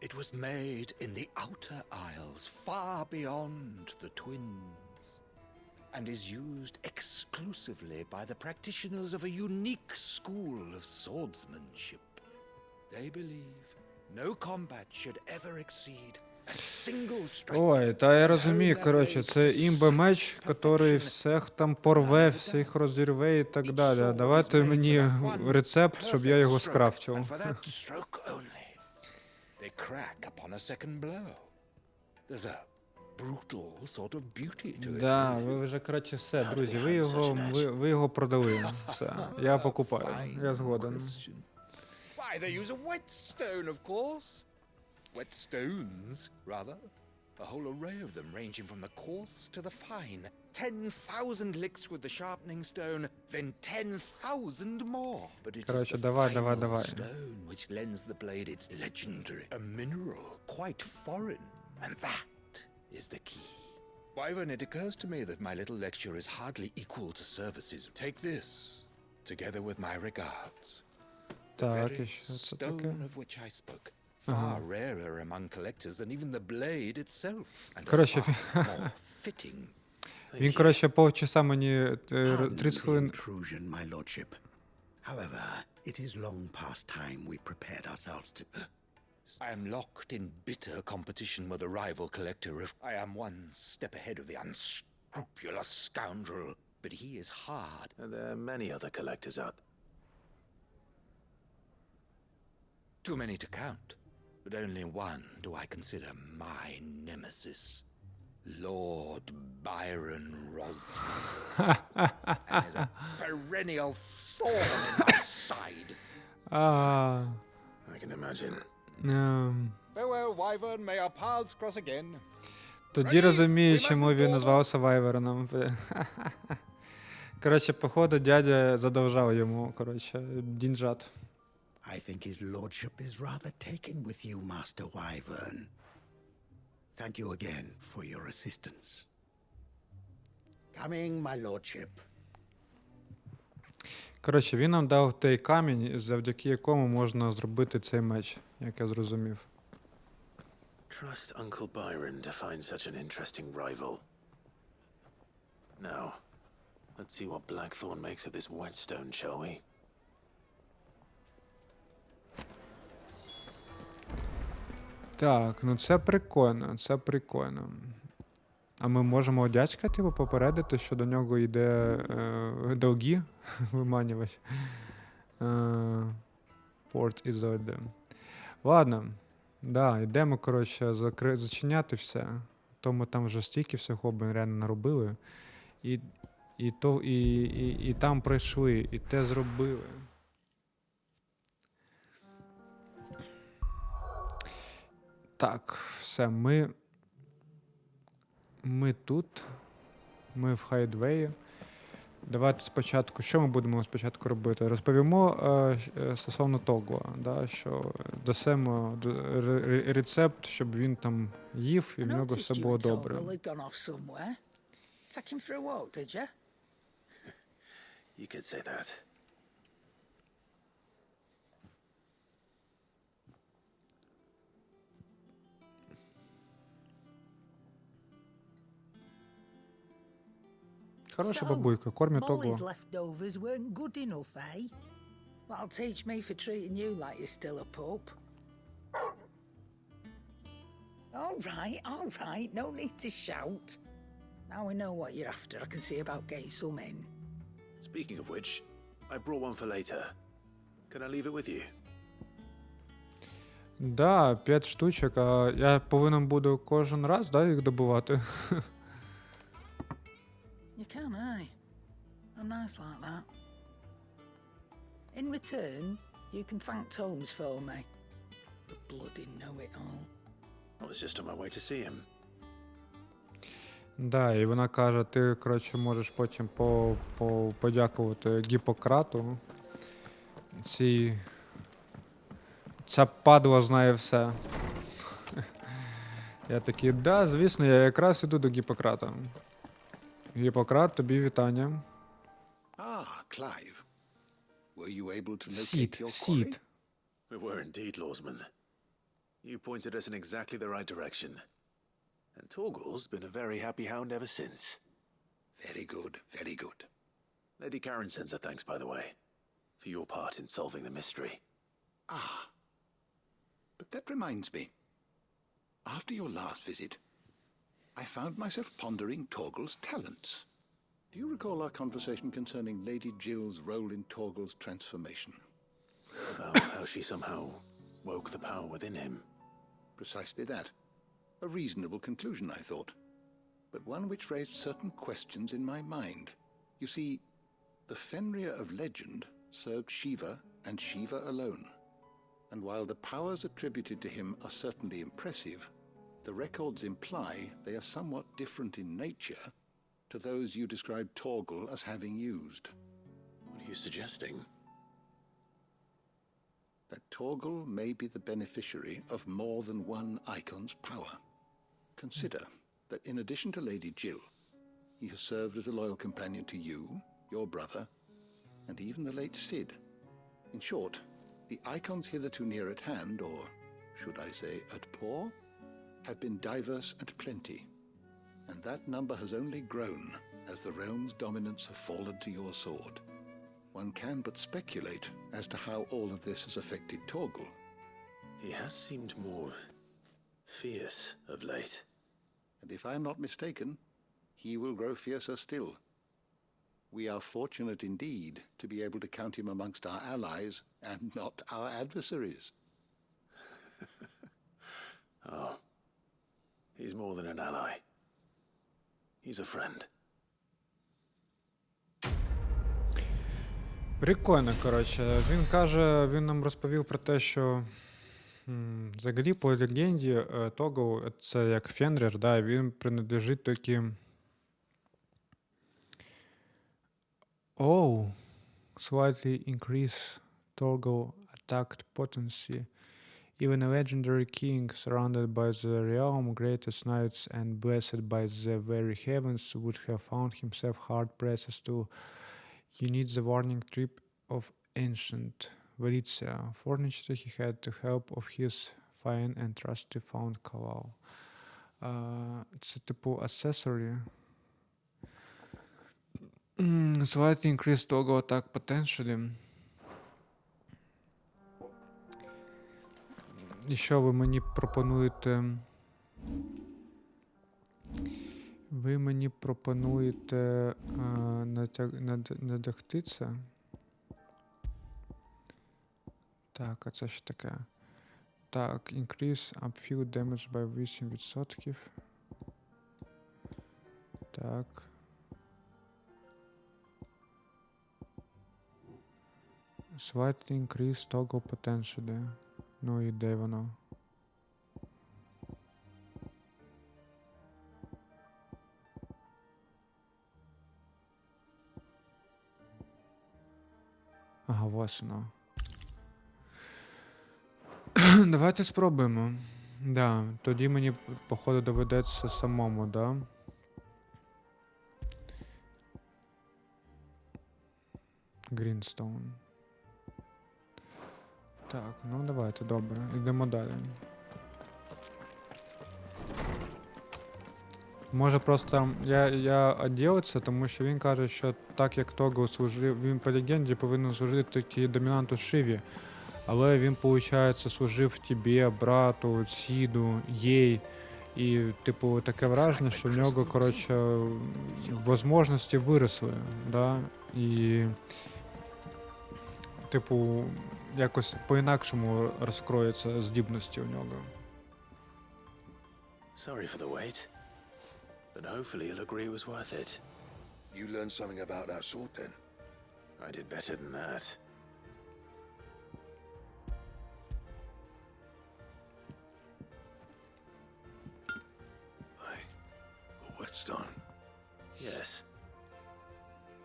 It was made in the Outer Isles, far beyond the Twins, and is used exclusively by the practitioners of a unique school of swordsmanship. They believe no combat should ever exceed a single strike. Ой, та я розумію, коротше, це імба-меч, який всіх там порве, всіх розірве і так далі. Давайте мені рецепт, щоб я його скрафтив. And for that stroke only, they crack upon a second blow. There's a brutal sort of beauty to it. Да, ви вже, коротше, все, друзі, ви його продали. Все, я покупаю, я згоден. Question. Why, they use a whetstone, of course. Whetstones, rather. A whole array of them, ranging from the coarse to the fine. 10,000 licks with the sharpening stone, then 10,000 more. But it is Короче, the давай, final давай. stone which lends the blade its legendary, a mineral quite foreign, and that is the key. Wyvern, it occurs to me that my little lecture is hardly equal to services. Take this, together with my regards. The Так, very і що це таке? stone of which I spoke, far rarer among collectors than even the blade itself, and a Коротше, far more fitting. він, коротше, полчаса мені, Pardon 30 the хвилин. intrusion, my lordship. However, it is long past time we prepared ourselves to... I am locked in bitter competition with a rival collector. If I am one step ahead of the unscrupulous scoundrel, but he is hard. And there are many other collectors out. Too many to count, but only one do I consider my nemesis. Lord Byron Rosfield. And is a perennial thorn in my side. I can imagine. Farewell, Wyvern, may our paths cross again. Тоді розумію, чому він назвався Вайвероном. Коротше, походу, дядя задовжав йому, коротше, дінжат. I think his lordship is rather taken with you, Master Wyvern. Thank you again for your assistance. Coming, my lordship. Коротше, він нам дав той камінь, завдяки якому можна зробити цей меч, як я зрозумів. Trust Uncle Byron to find such an interesting rival. Now, let's see what Blackthorn makes of this whetstone, shall we? Так, ну це прикольно, це прикольно. А ми можемо дядька, типу, попередити, що до нього йде долги виманювати. Порт Ізольде. Ладно. Да, йдемо, коротше, зачиняти все. То ми там вже стільки всього, блін, реально наробили. І і там пройшли, і те зробили. Так, все, ми тут, ми в Хайдвеї. Давайте спочатку, що ми будемо спочатку робити? Розповімо стосовно того, да, що дасимо рецепт, щоб він там їв, і I в нього noticed все you було and добре. Torgal had gone off somewhere. Take him for a walk, did you? You could say that. Хороша So, бабуйка, кормить Molly's того. leftovers weren't good enough, eh? That'll teach me for treating you like you're still a pup. All right, no need to shout. Now we know what you're after, I can see about getting some in. Speaking of which, I brought one for later. Can I leave it with you? Да, 5 штучок, а я повинен буду кожен раз, да, їх добувати? You can, aye. I'm nice like that. In return, you can thank Tomes for me. The bloody know-it-all. I was just on my way to see him. Да, і вона каже, ти, коротше, можеш потім подякувати Гіппократу. Ця падла знає все. Я такий, да, звісно, я якраз іду до Гіппократа. Гіппократ, тобі вітання. Ah, Clive. Were you able to locate Сід, your quarry? сід. We were indeed, Lawsman. You pointed us in exactly the right direction. And Torgal's been a very happy hound ever since. Very good, very good. Lady Karen sends her thanks, by the way, for your part in solving the mystery. Ah. But that reminds me. After your last visit, I found myself pondering Torgal's talents. Do you recall our conversation concerning Lady Jill's role in Torgal's transformation? About how she somehow woke the power within him. Precisely that. A reasonable conclusion, I thought, but one which raised certain questions in my mind. You see, the Fenrir of legend served Shiva and Shiva alone. And while the powers attributed to him are certainly impressive, the records imply they are somewhat different in nature to those you described Torgal as having used. What are you suggesting? That Torgal may be the beneficiary of more than one Eikon's power. Consider that in addition to Lady Jill, he has served as a loyal companion to you, your brother, and even the late Cid. In short, the Eikons hitherto near at hand, or should I say at paw, have been diverse and plenty, and that number has only grown as the realm's dominance have fallen to your sword. One can but speculate as to how all of this has affected Torgal. He has seemed more fierce of late. And if I am not mistaken, he will grow fiercer still. We are fortunate indeed to be able to count him amongst our allies and not our adversaries. Oh, he's more than an ally. He's a friend. Прикольно, коротше. Він каже, він нам розповів про те, що взагалі по легенді Тогл, це як Фенрир, да, він принадлежить таким. Oh, slightly increase Torgal attacked potency. Even a legendary king surrounded by the realm, greatest knights and blessed by the very heavens would have found himself hard-pressed to. You need the warning trip of ancient Valizia. Fortunately, he had the help of his fine and trusty found Kalal. Це типу accessory. Slightly increased toggle attack potentially. І що ви мені пропонуєте? Ви мені пропонуєте надягти це? Так, а це що таке? Так, increase upfield damage by 8%. Так. Slightly increase toggle potentially. Ну і де воно? Ага, ось воно. Давайте спробуємо. Да, тоді мені, походу, доведеться самому, да? Greenstone. Так, ну давайте, добре. Йдемо далі. Може просто я оділиться, тому що він каже, що так як Тогл служив, він по легенді повинен служити тільки домінанту Шиві. Але він, виходить, служив тобі, брату, Сіду, їй. І, типу, таке враження, що в нього, коротше, можливості виросли, да? І, типу, якось по-інакшому розкроються здібності у нього. Sorry for the wait, but hopefully you'll agree it was worth it. You learned something about that sword then? I did better than that. Hey, a whetstone. Yes,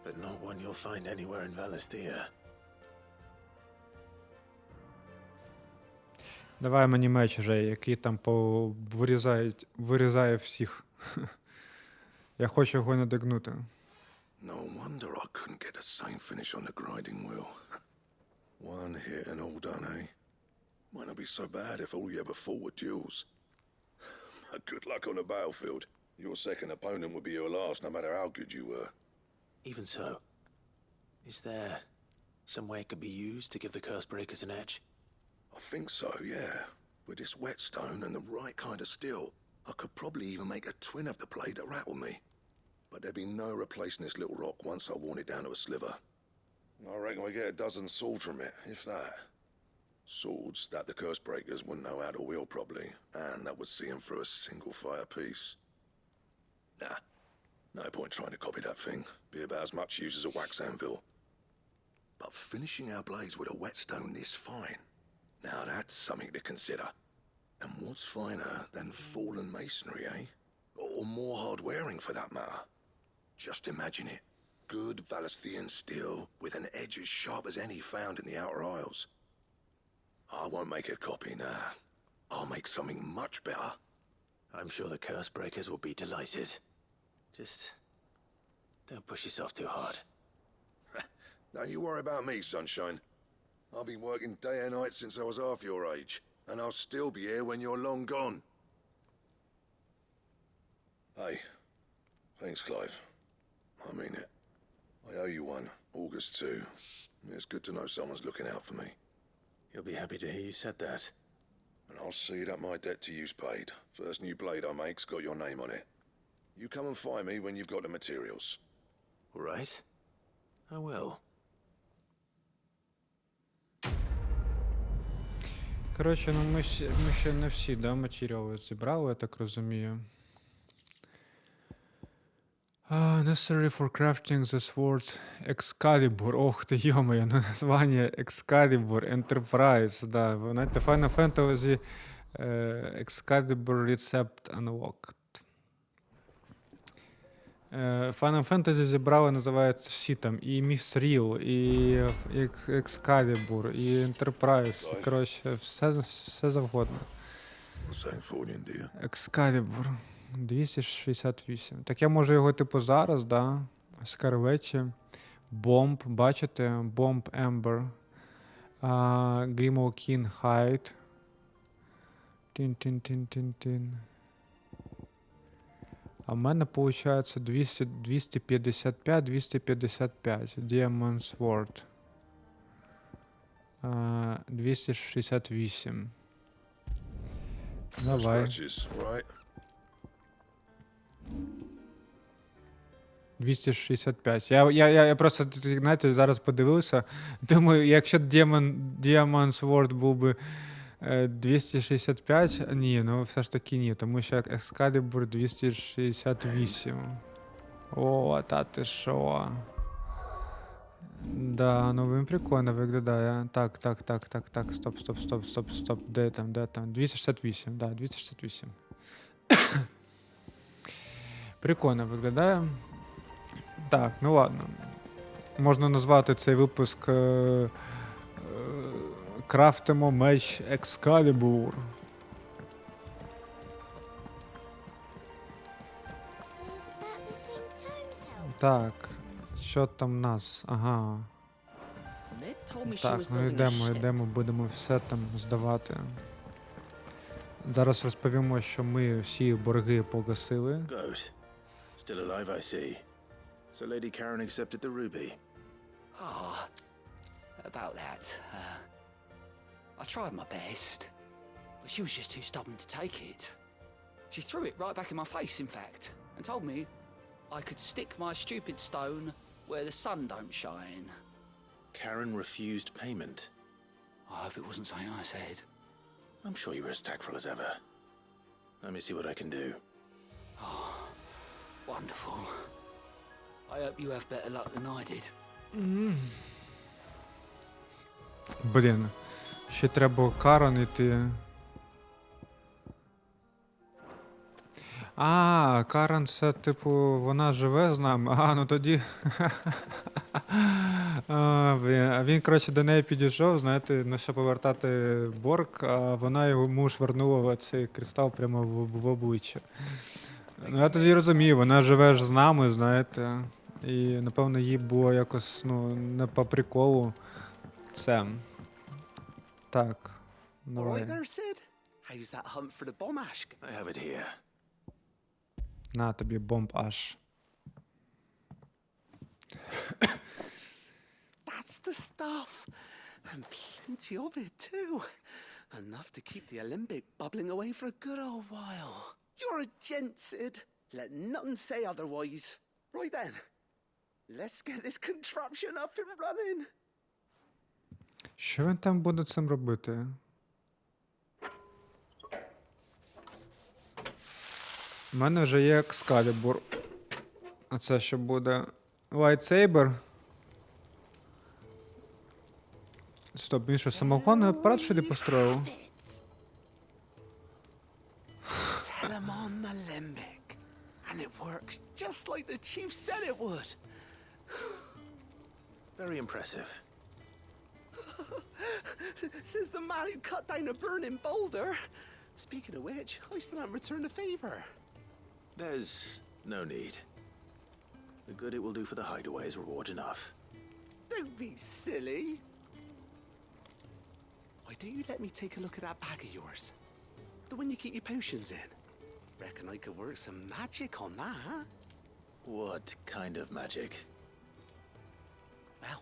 but not one you'll find anywhere in Valistea. Давай мені меч вже, який там вирізає всіх. Я хочу його надягнути. No wonder I couldn't get the same finish on the grinding wheel. One hit and all done, eh? Might not be so bad if all you ever fought were duels. But good luck on the battlefield. Your second opponent would be your last, no matter how good you were. Even so, is there some way it could be used to give the curse breakers an edge? I think so, yeah. With this whetstone and the right kind of steel, I could probably even make a twin of the blade that rattled me. But there'd be no replacing this little rock once I worn it down to a sliver. I reckon we get a dozen swords from it, if that. Swords that the curse breakers wouldn't know how to wield properly, and that would see them through a single fire piece. Nah, no point trying to copy that thing. Be about as much use as a wax anvil. But finishing our blades with a whetstone this fine, now that's something to consider. And what's finer than fallen masonry, eh? Or more hard-wearing, for that matter. Just imagine it. Good Valistean steel with an edge as sharp as any found in the Outer Isles. I won't make a copy, nah. I'll make something much better. I'm sure the curse breakers will be delighted. Just don't push yourself too hard. Don't you worry about me, sunshine. I've been working day and night since I was half your age, and I'll still be here when you're long gone. Hey, thanks, Clive. I mean it. I owe you one, August too. It's good to know someone's looking out for me. You'll be happy to hear you said that. And I'll see that my debt to you's paid. First new blade I make's got your name on it. You come and find me when you've got the materials. All right? I will. Коротше, ну ми ще не всі, да, матеріали зібрали, я так розумію. Necessary for crafting the sword Excalibur. Ох ти, йо-моє, ну названня Excalibur Enterprise, да. Ви знаєте, Final Fantasy Excalibur Recept Unlocked. Final Fantasy зібрали, називається всі там, і Mithril, і Excalibur, і Enterprise, коротше, все завгодно. Excalibur 268. Так я можу його, типу, зараз, да? Скарвечі. Бомб, бачите? Бомб Ember. Grimoire King Hide. Тин-тин-тин-тин-тин. А в мене, виходить, 255. Demon Sword. 268. Давай. 265. Я просто, знаєте, зараз подивився. Думаю, якщо Diamond Sword був би 265, ні, ну все ж таки ні, тому що Excalibur 268. О, та ти що? Да, ну він прикольно виглядає. Так. Стоп. Де там? 268, да, 268. Прикольно виглядає. Так, ну ладно. Можна назвати цей випуск Крафтимо меч Екскалібур. Так, що там в нас? Ага. Ned told me she Так, was ну building a ship. йдемо, будемо все там здавати. Зараз розповімо, що ми всі борги погасили. Good. Still alive, I see. So Lady Karen accepted the ruby. Ah, about that. I tried my best, but she was just too stubborn to take it. She threw it right back in my face, in fact, and told me I could stick my stupid stone where the sun don't shine. Karen refused payment. I hope it wasn't something I said. I'm sure you were as tactful as ever. Let me see what I can do. Wonderful. I hope you have better luck than I did. Блін, ще треба Карен йти. А, Карен це, типу, вона живе з нами. А, ну тоді. Блін, а він, коротше, до неї підійшов, знаєте, ну що повертати борг, а вона йому швирнула цей кристал прямо в обличчя. Ну я тоді розумію, вона живе ж з нами, знаєте. І, напевно, їй було якось, ну, не по приколу це. Так, All давай. right there, Sid? How's that hunt for the bomb ash? I have it here. На тобі бомб аж. That's the stuff. And plenty of it, too. Enough to keep the Olympic bubbling away for a good old while. You're a gent, Sid. Let nothing say otherwise. Right then. Let's get this contraption up and running. Що він там буде цим робити? У мене вже є екскалібур. А це що буде? Лайтсейбер. Стоп, він що, самогонний апарат що ли построїв? Tell him on the limbic, and it works just like the chief said it would. Very impressive. Says the man who cut down a burning boulder. Speaking of which, I still haven't returned the favor. There's no need. The good it will do for the hideaway is reward enough. Don't be silly. Why don't you let me take a look at that bag of yours? The one you keep your potions in. Reckon I could work some magic on that. What kind of magic? Well,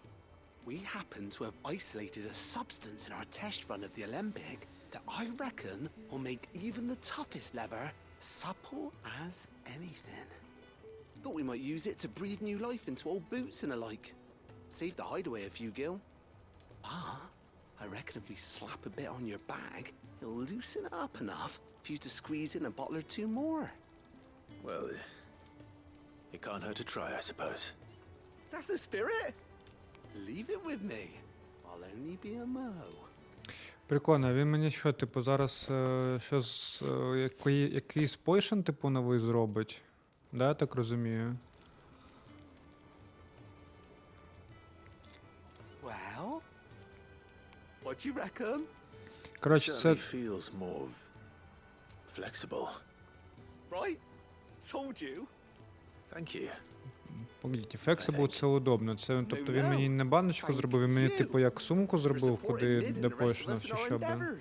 we happen to have isolated a substance in our test run of the Olympic that I reckon will make even the toughest lever supple as anything. Thought we might use it to breathe new life into old boots and the like. Save the hideaway a few gil. But I reckon if we slap a bit on your bag, it'll loosen it up enough for you to squeeze in a bottle or two more. Well, it can't hurt to try, I suppose. That's the spirit. Leave it with me. I'll only be a mo. Прикольно, він мені що, типу, зараз щось, якийсь пойшн, типу, новий зробить? Да, я так розумію. Well, what do you reckon? Коротше, це... Certainly feels more flexible. Right? Told you. Thank you. Погодіть, Flexible це удобно. Це, тобто він мені не баночку зробив, він мені типу як сумку зробив, куди для пойшнів, чи що, блин.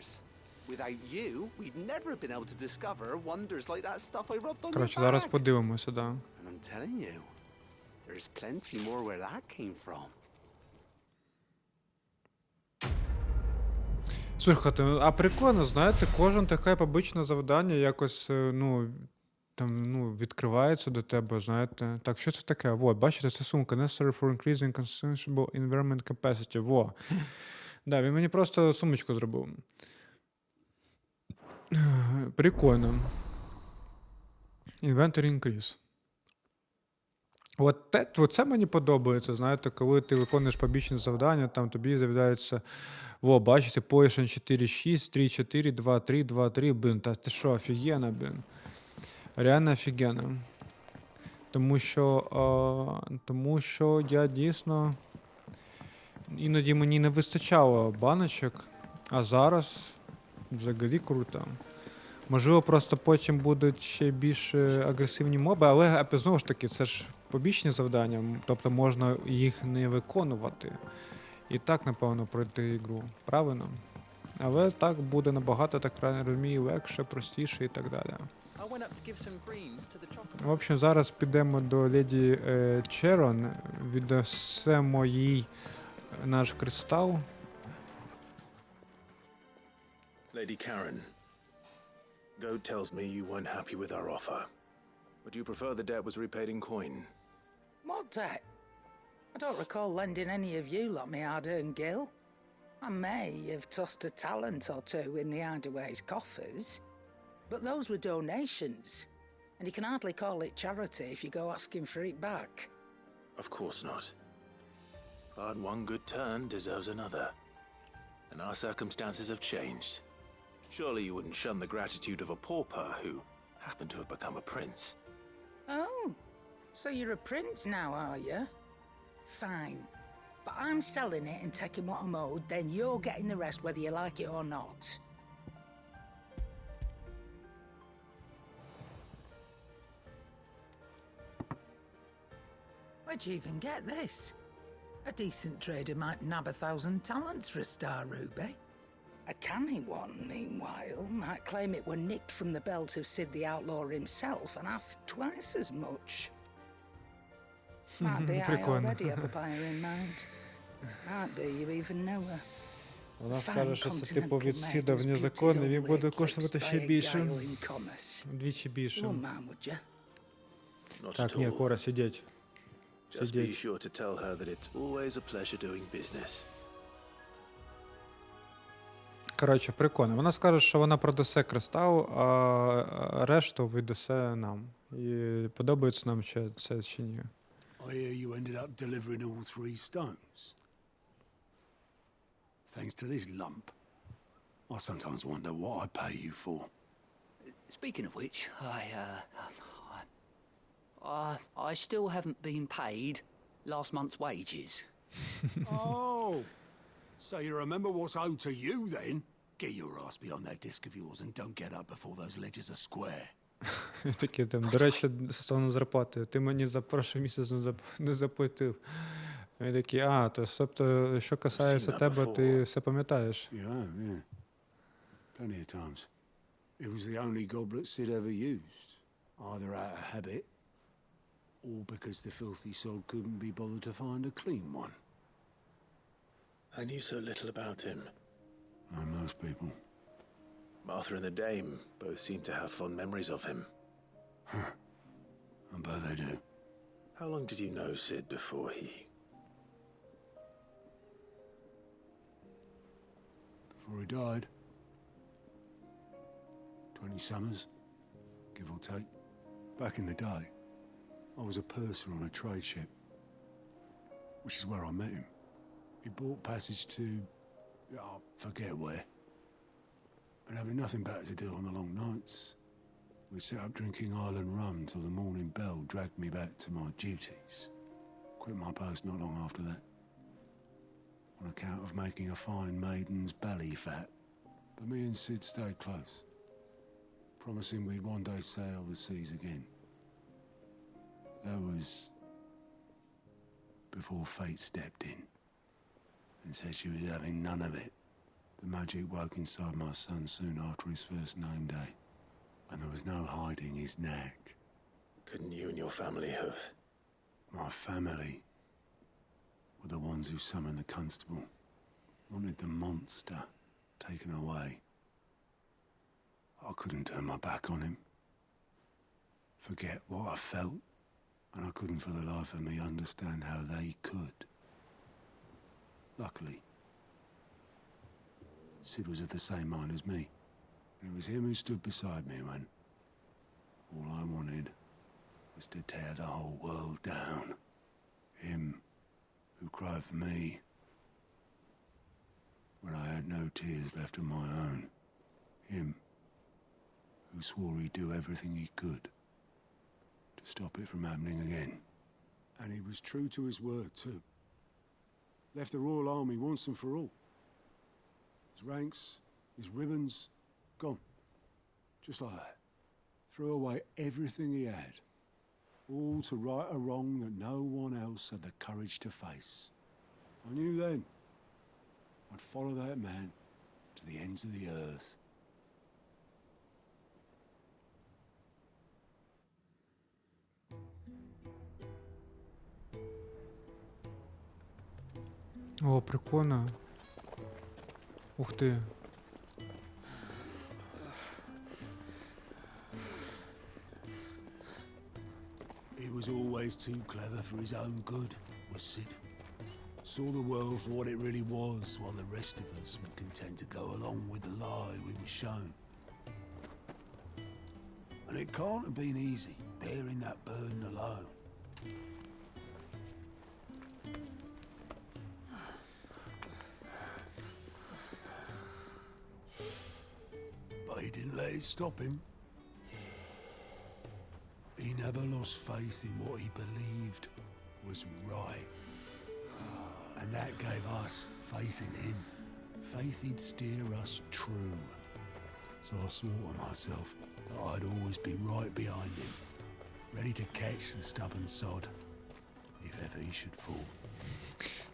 Without you, we'd never have been able to discover wonders like that stuff I rubbed on your Коротше, зараз back. подивимося, да. And I'm telling you, there's plenty more where that came from. Слухайте, а прикольно, знаєте, кожен таке побичне завдання якось, ну, там, ну, відкривається до тебе, знаєте. Так, що це таке? Во, бачите, це сумка. Necessary for increasing consumable environment capacity. Во. Да, він мені просто сумочку зробив. Прикольно. Inventory increase. От це мені подобається, знаєте, коли ти виконуєш побічне завдання, там тобі з'являється, бачите, Potion 4-6, 3-4, 2-3, 2-3, блін, та ти що, офігенно, блін. Реально офігенно. Тому що я дійсно іноді мені не вистачало баночок, а зараз взагалі круто. Можливо, просто потім будуть ще більш агресивні моби, але знову ж таки, це ж побічні завдання, тобто можна їх не виконувати. І так, напевно, пройти ігру. Правильно? Але так буде набагато, так розумію, легше, простіше і так далі. В общем, зараз підемо до леді Черон, віддасимо їй наш кристал. Lady Karen, Goat tells me you weren't happy with our offer. Would you prefer the debt was repaid in coin? What debt? I don't recall lending any of you lot me hard-earned gil. I may have tossed a talent or two in the Hideaway's coffers, but those were donations, and you can hardly call it charity if you go asking for it back. Of course not. But one good turn deserves another. And our circumstances have changed. Surely you wouldn't shun the gratitude of a pauper who happened to have become a prince. Oh, so you're a prince now, are you? Fine. But I'm selling it and taking what I'm owed, then you're getting the rest whether you like it or not. Where'd you even get this? A decent trader might nab 1,000 talents for a star ruby. A canny one, meanwhile, might claim it were nicked from the belt of Sid the Outlaw himself and ask twice as much. Might be I already have a buyer in mind. Might be you even know her. Вона скаже, що це типу від Сіда в незаконний, він буде коштувати ще більше. Вдвічі більше. Not Так, at ні, all. Кора, сидіть. Just be sure to tell her that it's always a pleasure doing business. Коротше, прикольно. Вона скаже, що вона продасе кристал, а решту віддасе нам. І подобається нам ще це чи ні. I hear you ended up delivering all 3 stones. Thanks to this lump. I sometimes wonder what I pay you for. Speaking of which, I still haven't been paid last month's wages. Oh, so you remember what's owed to you then? Get your ass behind that disc of yours and don't get up before those ledgers are square. Такі там, до речі, стосовно зарплати. Ти мені за перший місяць не заплатив. Він такий, то тобто, що касається тебе, ти все пам'ятаєш. Yeah. Plenty of times. It was the only goblet Sid ever used. Either out of habit, or because the filthy soul couldn't be bothered to find a clean one. I knew so little about him. Like most people. Martha and the Dame both seem to have fond memories of him. I bet they do. How long did you know Sid before he... Before he died. 20 summers, give or take. Back in the day, I was a purser on a trade ship, which is where I met him. He bought passage to, forget where. But having nothing better to do on the long nights, we set up drinking island rum till the morning bell dragged me back to my duties. Quit my post not long after that, on account of making a fine maiden's belly fat. But me and Sid stayed close, promising we'd one day sail the seas again. That was before fate stepped in and said she was having none of it. The magic woke inside my son soon after his first name day, and there was no hiding his knack. Couldn't you and your family have... My family were the ones who summoned the constable, wanted the monster taken away. I couldn't turn my back on him, forget what I felt, and I couldn't for the life of me understand how they could. Luckily, Sid was of the same mind as me. It was him who stood beside me when all I wanted was was to tear the whole world down. Him who cried for me when I had no tears left of my own. Him who swore he'd do everything he could to stop it from happening again. And he was true to his word, too. Left the Royal Army once and for all. His ranks, his ribbons, gone. Just like that. Threw away everything he had. All to right a wrong that no one else had the courage to face. I knew then I'd follow that man to the ends of the earth. О, прикольно. Ух ти. He was always too clever for his own good, was Sid. Saw the world for what it really was, while the rest of us were content to go along with the lie we were shown. And it can't have been easy, bearing that burden alone. But he didn't let it stop him. He never lost faith in what he believed was right. And that gave us faith in him. Faith he'd steer us true. So I swore to myself that I'd always be right behind him, ready to catch the stubborn sod, if ever he should fall.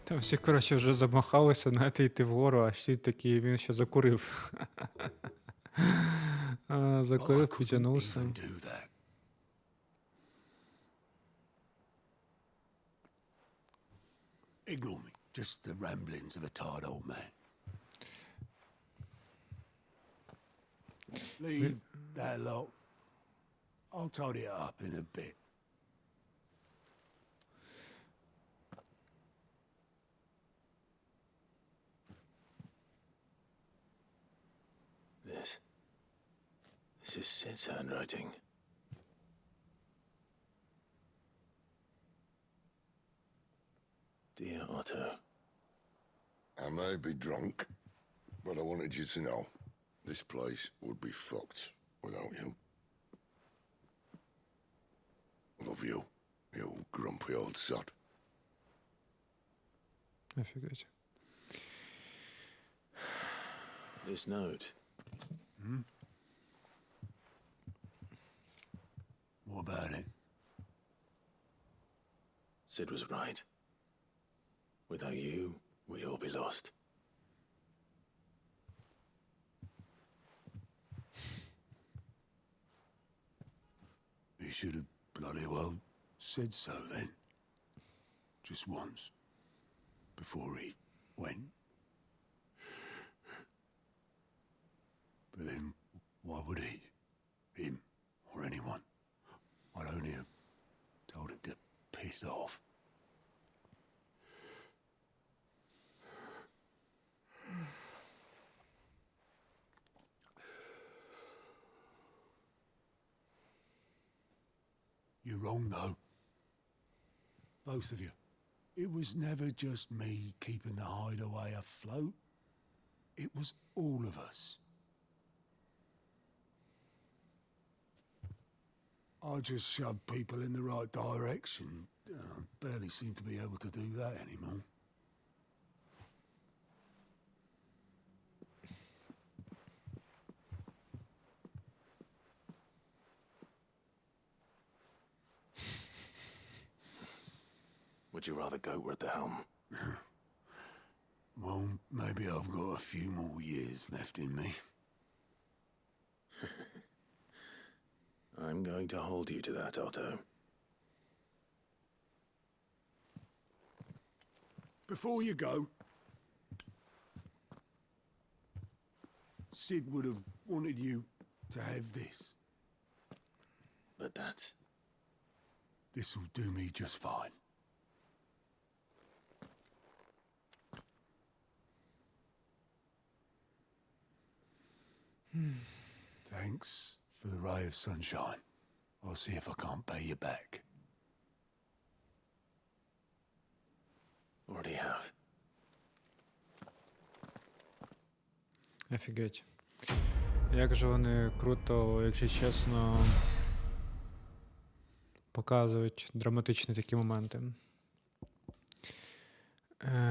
Там всі, коротше, вже замахалися, знаєте, йти вгору, а всі такі, він ще закурив. Закурив, потягнувся. Even do that. Ignore me. Just the ramblings of a tired old man. Leave that lot. I'll tidy it up in a bit. This is Sid's handwriting. Dear Otto. I may be drunk, but I wanted you to know this place would be fucked without you. Love you, you grumpy old sod. Офігеть. This note. What about it? Sid was right. Without you, we'd all be lost. He should have bloody well said so then. Just once. Before he went. But then, why would he? Him, or anyone? I'd only have told him to piss off. You're wrong, though. Both of you. It was never just me keeping the hideaway afloat. It was all of us. I just shoved people in the right direction. I barely seem to be able to do that anymore. Would you rather go at the helm? Well, maybe I've got a few more years left in me. I'm going to hold you to that, Otto. Before you go, Sid would have wanted you to have this. But that's... This'll do me just fine. Thanks for the ray of sunshine. I'll see if I can't pay you back. Already have. Офігеть. Як же вони круто, якщо чесно, показують драматичні такі моменти.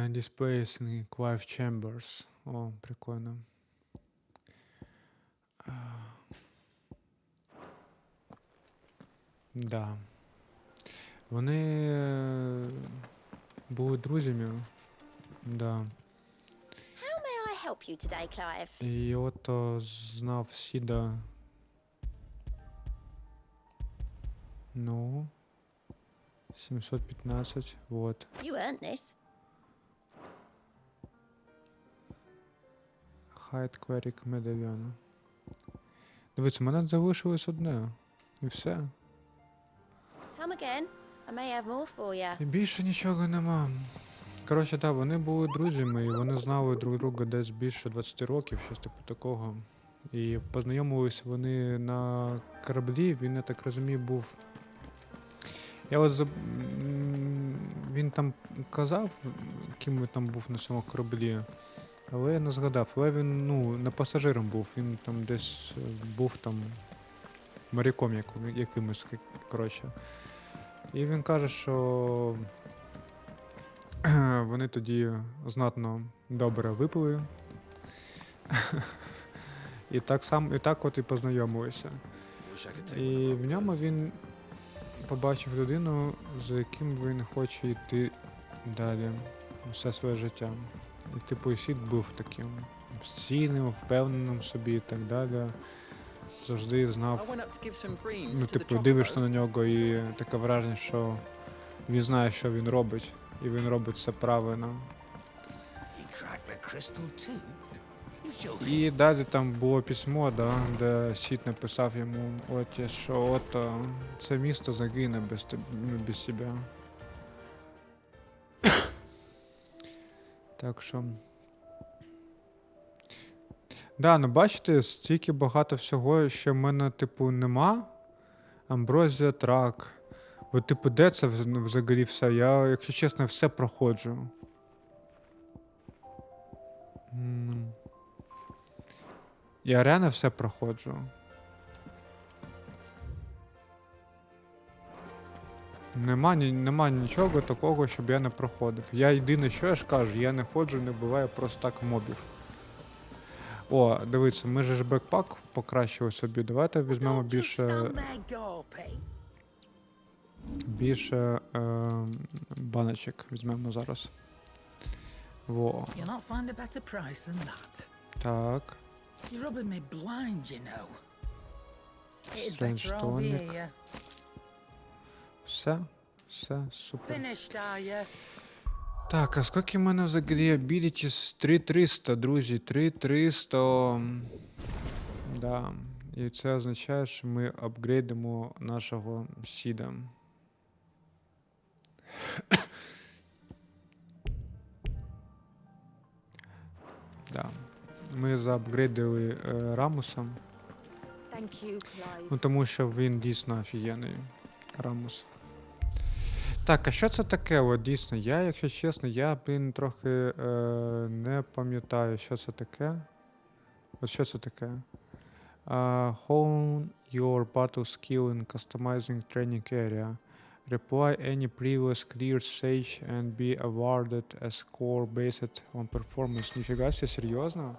Displays in Clive Chambers. О, прикольно. Да. Вони були друзями. Да. How may I help you today, Clive? І ото знав Сіда. Ну. 715. Вот. You earned this. Хайт Кверік Медальйона. Дивіться, мене залишилось одне. І все. Come again. I may have more for you. І більше нічого нема. Коротше, так, вони були друзями, і вони знали друг друга десь більше 20 років, щось типу такого. І познайомились вони на кораблі, він, я так розумію, був. Я от він там казав, ким він там був на цьому кораблі, але я не згадав. Але він, ну, не пасажиром був, він там десь був там моряком якимось, коротше. І він каже, що вони тоді знатно добре випили. І так от і познайомилися. І в ньому він побачив людину, за яким він хоче йти далі все своє життя. І типу Сід був таким стійним, впевненим в собі і так далі. Завжди знав. Ну, типу, дивишся на нього і таке враження, що він знає, що він робить. І він робить все правильно. І далі там було письмо, да, де Сід написав йому, що це місто загине без тебе. Так що. Да, ну бачите, стільки багато всього, що в мене, типу, нема. Амброзія трак. От, типу, де це взагалі все? Я, якщо чесно, все проходжу. Я реально все проходжу. Нема нічого такого, щоб я не проходив. Я єдине, що я ж кажу, я не ходжу, не буває просто так мобів. О, дивіться, ми ж бекпак покращили собі. Давайте візьмемо більше баночок візьмемо зараз. Во. Так. Стрендстоник. Все, супер. Так, а скільки в мене взагалі abilities? 3300, друзі, 3300. Да. І це означає, що ми апгрейдимо нашого Сіда. Да. Ми заапгрейдили Рамусом. Ну, тому що він дійсно офігенний. Рамус. Так, а що це таке? От дійсно, якщо чесно, я, трохи не пам'ятаю, що це таке. От що це таке? Hone your battle skill in customizing training area. Reply any previous cleared stage and be awarded a score based on performance. Ніфіга себе, серйозно?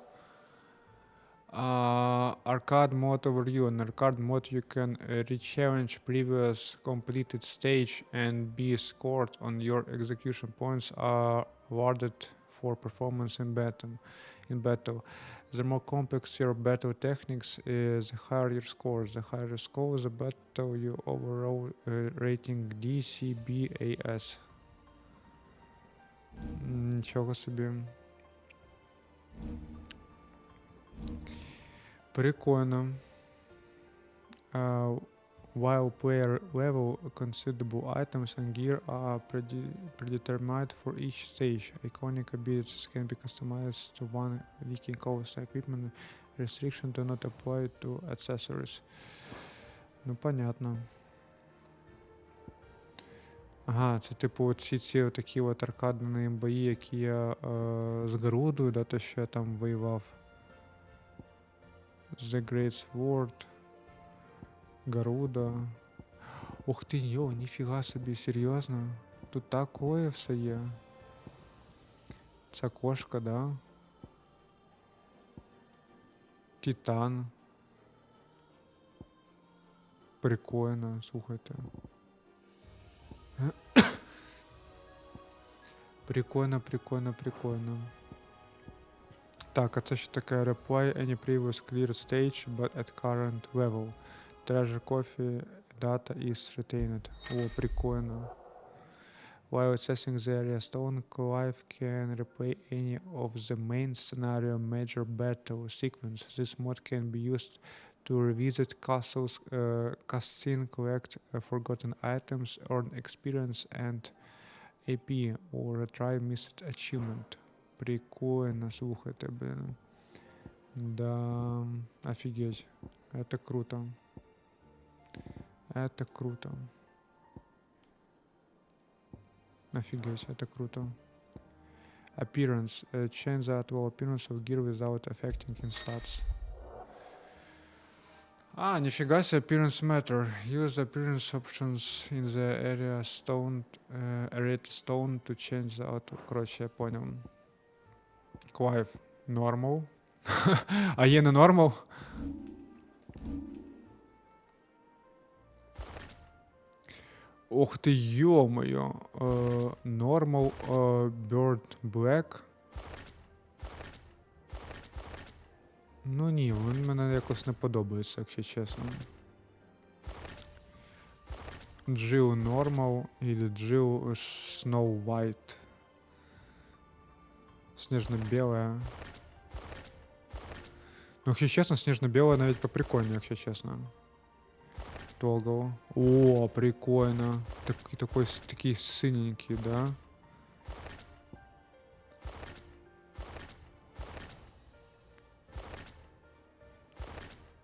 Arcade mode overview. In arcade mode you can re-challenge previous completed stage and be scored on your execution points are awarded for performance in battle. The more complex your battle techniques, the higher your scores. The higher your score, the better your overall rating DCBAS. Нічого собі. Прикольно. While player level, considerable items and gear are predetermined for each stage. Iconic abilities can be customized to one leaking cost equipment. Restrictions do not apply to accessories. Ну, понятно. Ага, це типу ці такі от аркадні бої, які я з Гарудою, да, то що я там воював. The Great Sword. Гаруда. Ух ти, йо, ніфіга собі, серйозно? Тут такое все є. Ця кошка, да? Титан. Прикольно, слухайте. Прикольно, прикольно, прикольно. Так, а це що таке? Reply any previous clear stage, but at current level. Treasure coffee data is retained. О, прикольно. While accessing the area stone, Clive can replay any of the main scenario major battle sequence. This mod can be used to revisit castles, cutscene, collect forgotten items, earn experience and AP, or try missed achievement. Прикольно, слухайте, блин. Да, офигеть. Это круто. Это круто. Офигеть, это круто. Appearance. Change the actual appearance of gear without affecting in stats. А, нифига себе, appearance matter. Use the appearance options in the area stone to change the auto. Короче, я понял. Clive. Normal. А є не normal? Ох ти, йо-моє. Normal Bird Black. Ну ні, він мене якось не подобається, якщо чесно. Jill Normal і Jill Snow White. Сніжно-біле. Ну, якщо чесно, сніжно-біле навіть поприкольно, якщо чесно. Тогл. О, прикольно. Такий синенький, да?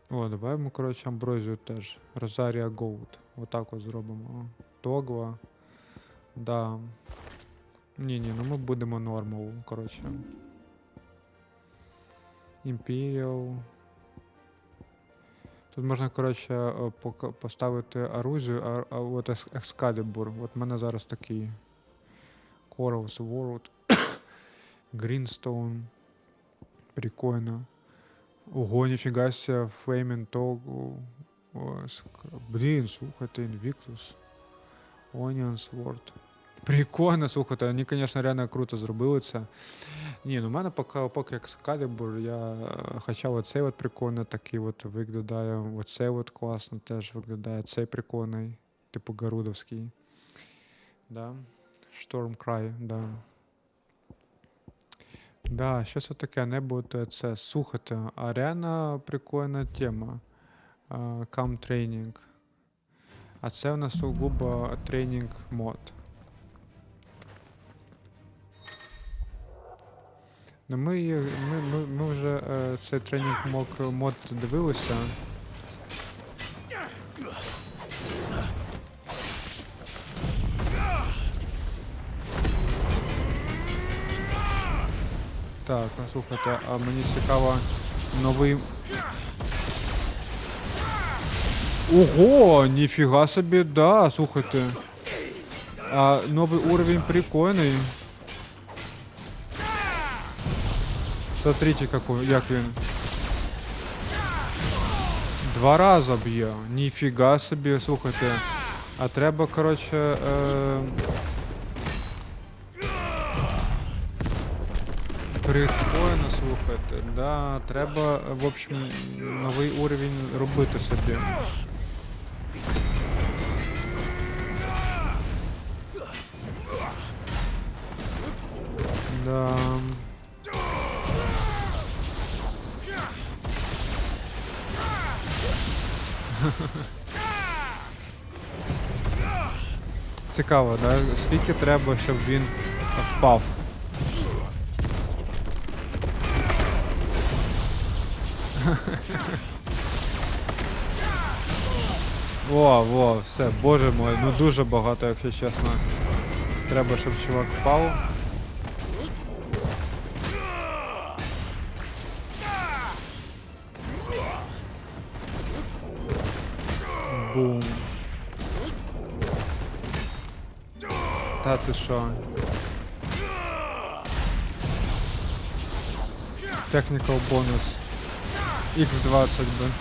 О, давай ми, коротше, амброзію теж. Розарія Gold. Отак от зробимо. Тогла. Да. Ні, ну ми будемо нормал, коротше. Imperial. Тут можна, коротше, поставити оружие, а от Excalibur. От в мене зараз такий. Corals World. Greenstone. Прикольно. Ого, ніфіга себе, Flaming Toggle. Блін, слухайте, Invictus. Onion Sword. Прикольно, слухайте, вони, звісно, реально круто зробили це. Ні, ну в мене поки Excalibur, я... Хоча оцей от прикольно такий от виглядає, оцей от класно теж виглядає, цей прикольний, типу Гарудовський. Да. Stormcry, да. Да, що це таке, не буде це. Слухайте, а реально прикольна тема. Cam Training. А це у нас сугубо тренінг мод. Ну ми вже цей тренінг мод дивилися. Так, ну слухайте, а мені цікаво новий... Ого, ніфіга собі, да, слухайте. А новий уровень прикольний. Смотрите, як він. 2 рази б'є. Ніфіга собі, слухайте. А треба, коротше... Прикольно, слухайте. Да, треба, в общем, новий уровень робити собі. Да. Цікаво, да? Скільки треба, щоб він впав? Во, все, боже мой, ну дуже багато, якщо чесно. Треба, щоб чувак впав. Бум. Та ти що? Technical бонус. X20, блин.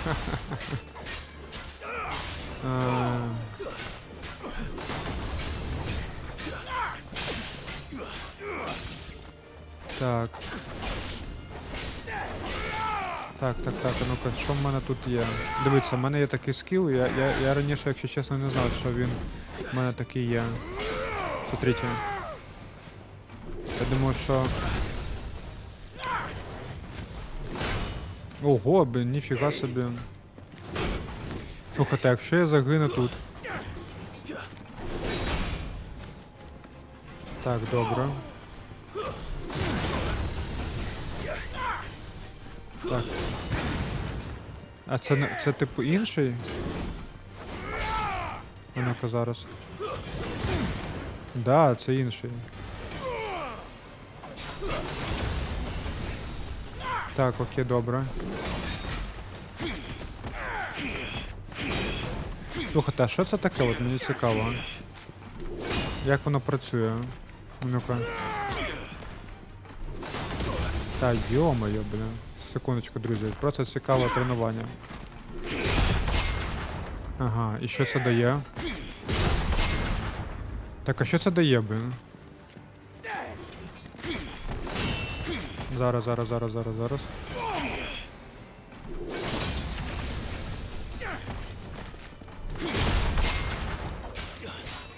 Так. Так, а ну-ка, що в мене тут є? Дивіться, в мене є такий скіл, я раніше, якщо чесно, не знав, що він в мене такий є. Смотрите. Я думаю, що... Ого, блін, ніфіга собі. Слухайте, якщо я загину тут. Так, добре. Так. А це типу інший? А ну-ка зараз. Да, це інший. Так, окей, добре. Слухайте, а що це таке? От мені цікаво. Як воно працює? Ну-ка. Та йо-моє, блін. Секундочку, друзі. Просто цікаве тренування. Ага, і що це дає? Так, а що це дає, блін? Зараз.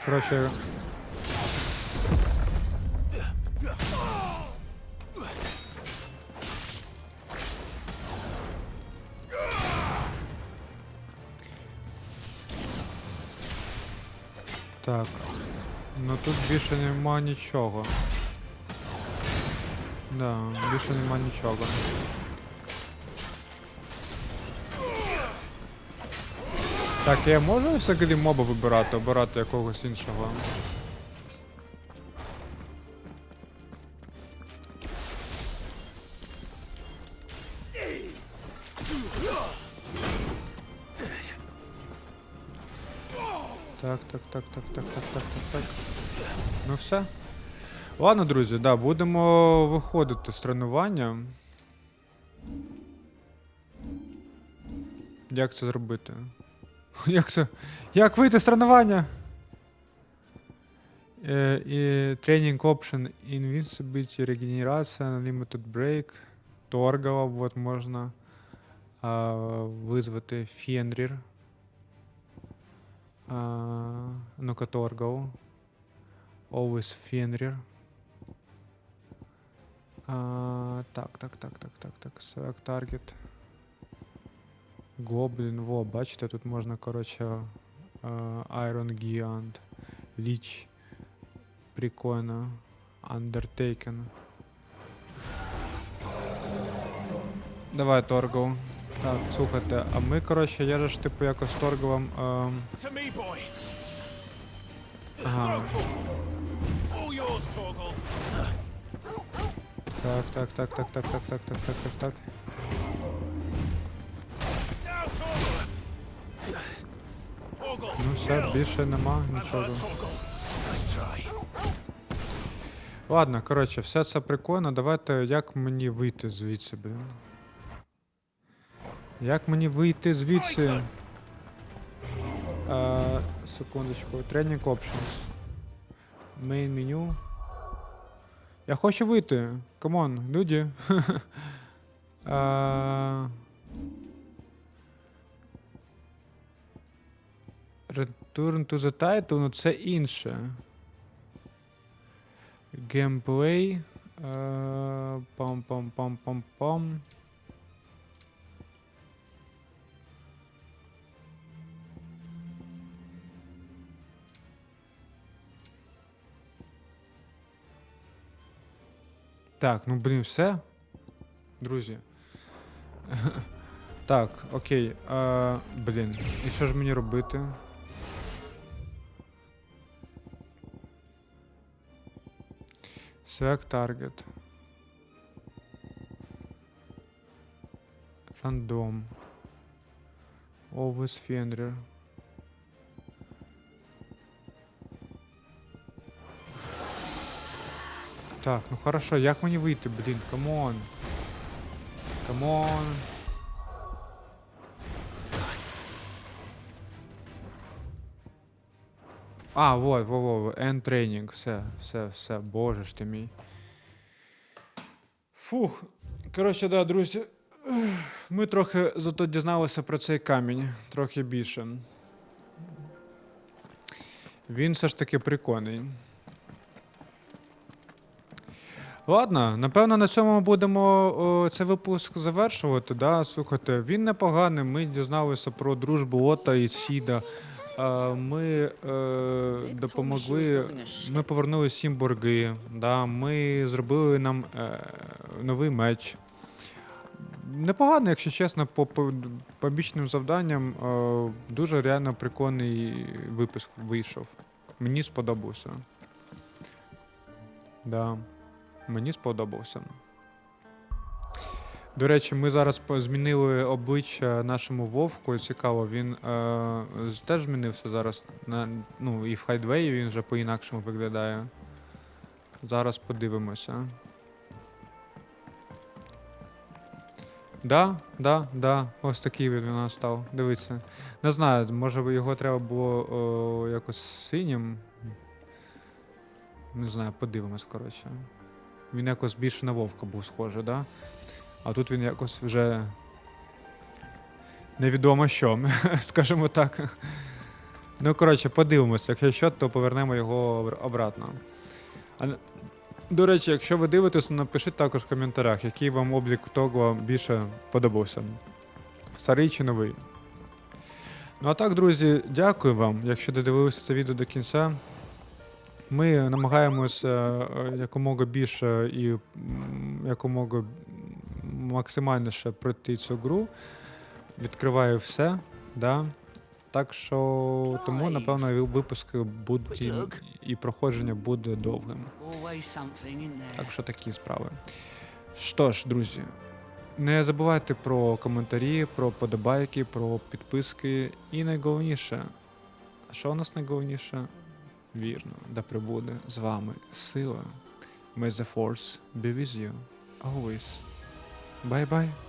Короче. Так. Ну тут більше нема нічого. Да, більше нема нічого. Так, я можу взагалі моба вибирати, обирати якогось іншого? Так. Ну все. Ладно, друзі, да, будемо виходити з тренування. Як це зробити? Як вийти з тренування? І тренінг option invincibility, регенерація, unlimited break, торгова, вот можна визвати Фенрір. Ну-ка, торгов. Always Фенрір. Так. Select target. Гоблін, во, бачите, тут можна, коротше, Iron Giant, Leech, прикольно, Undertaken. Давай торгов. Так, слухайте, а ми, коротше, я же ж, типу, якось торговим, Ага. Так. Ну все, більше нема нічого. Ладно, коротше, все це прикольно. Давайте, як мені вийти звідси, блін? Як мені вийти звідси? Секундочку. Training Options. Main menu. Я хочу вийти. Камон, люди. Return to the title, ну це інше. Gameplay. Пам. Так, ну блін, все. Друзі. Так, окей. Блін, і що ж мені робити? Select target. Рандом. Always Fenrir. Так, ну хорошо, як мені вийти, блін, камон. Камон. А, вот, end training, все, боже ж ти мій. Фух, коротше, да, друзі, ми трохи зато дізналися про цей камінь, трохи більше. Він все ж таки прикольний. Ладно, напевно, на цьому будемо цей випуск завершувати. Да? Слухайте, він непоганий, ми дізналися про дружбу Ота і Сіда. Ми допомогли, ми повернули 7 борги, да? Ми зробили нам новий меч. Непогано, якщо чесно, по побічним завданням дуже реально прикольний випуск вийшов. Мені сподобався. Да. Мені сподобався. До речі, ми зараз змінили обличчя нашому Вовку. Цікаво, він теж змінився зараз. Ну, і в Хайдвеї він вже по-інакшому виглядає. Зараз подивимося. Да. Ось такий він у нас став. Дивіться. Не знаю, може його треба було якось синім. Не знаю, подивимось, коротше. Він якось більше на Вовка був схожий, да? А тут він якось вже невідомо що, скажімо так. Ну, коротше, подивимося. Якщо що, то повернемо його обратно. До речі, якщо ви дивитесь, напишіть також в коментарях, який вам облік того більше подобався. Старий чи новий. Ну а так, друзі, дякую вам, якщо додивилися це відео до кінця. Ми намагаємося якомога більше і якомога максимальніше пройти цю гру. Відкриваю все, да. Так що тому, напевно, і випуски будуть і проходження буде довгим. Так що такі справи. Що ж, друзі, не забувайте про коментарі, про подобайки, про підписки і найголовніше. Що у нас найголовніше? Вірно, да прибуде з вами сила. May the force be with you always. Bye-bye.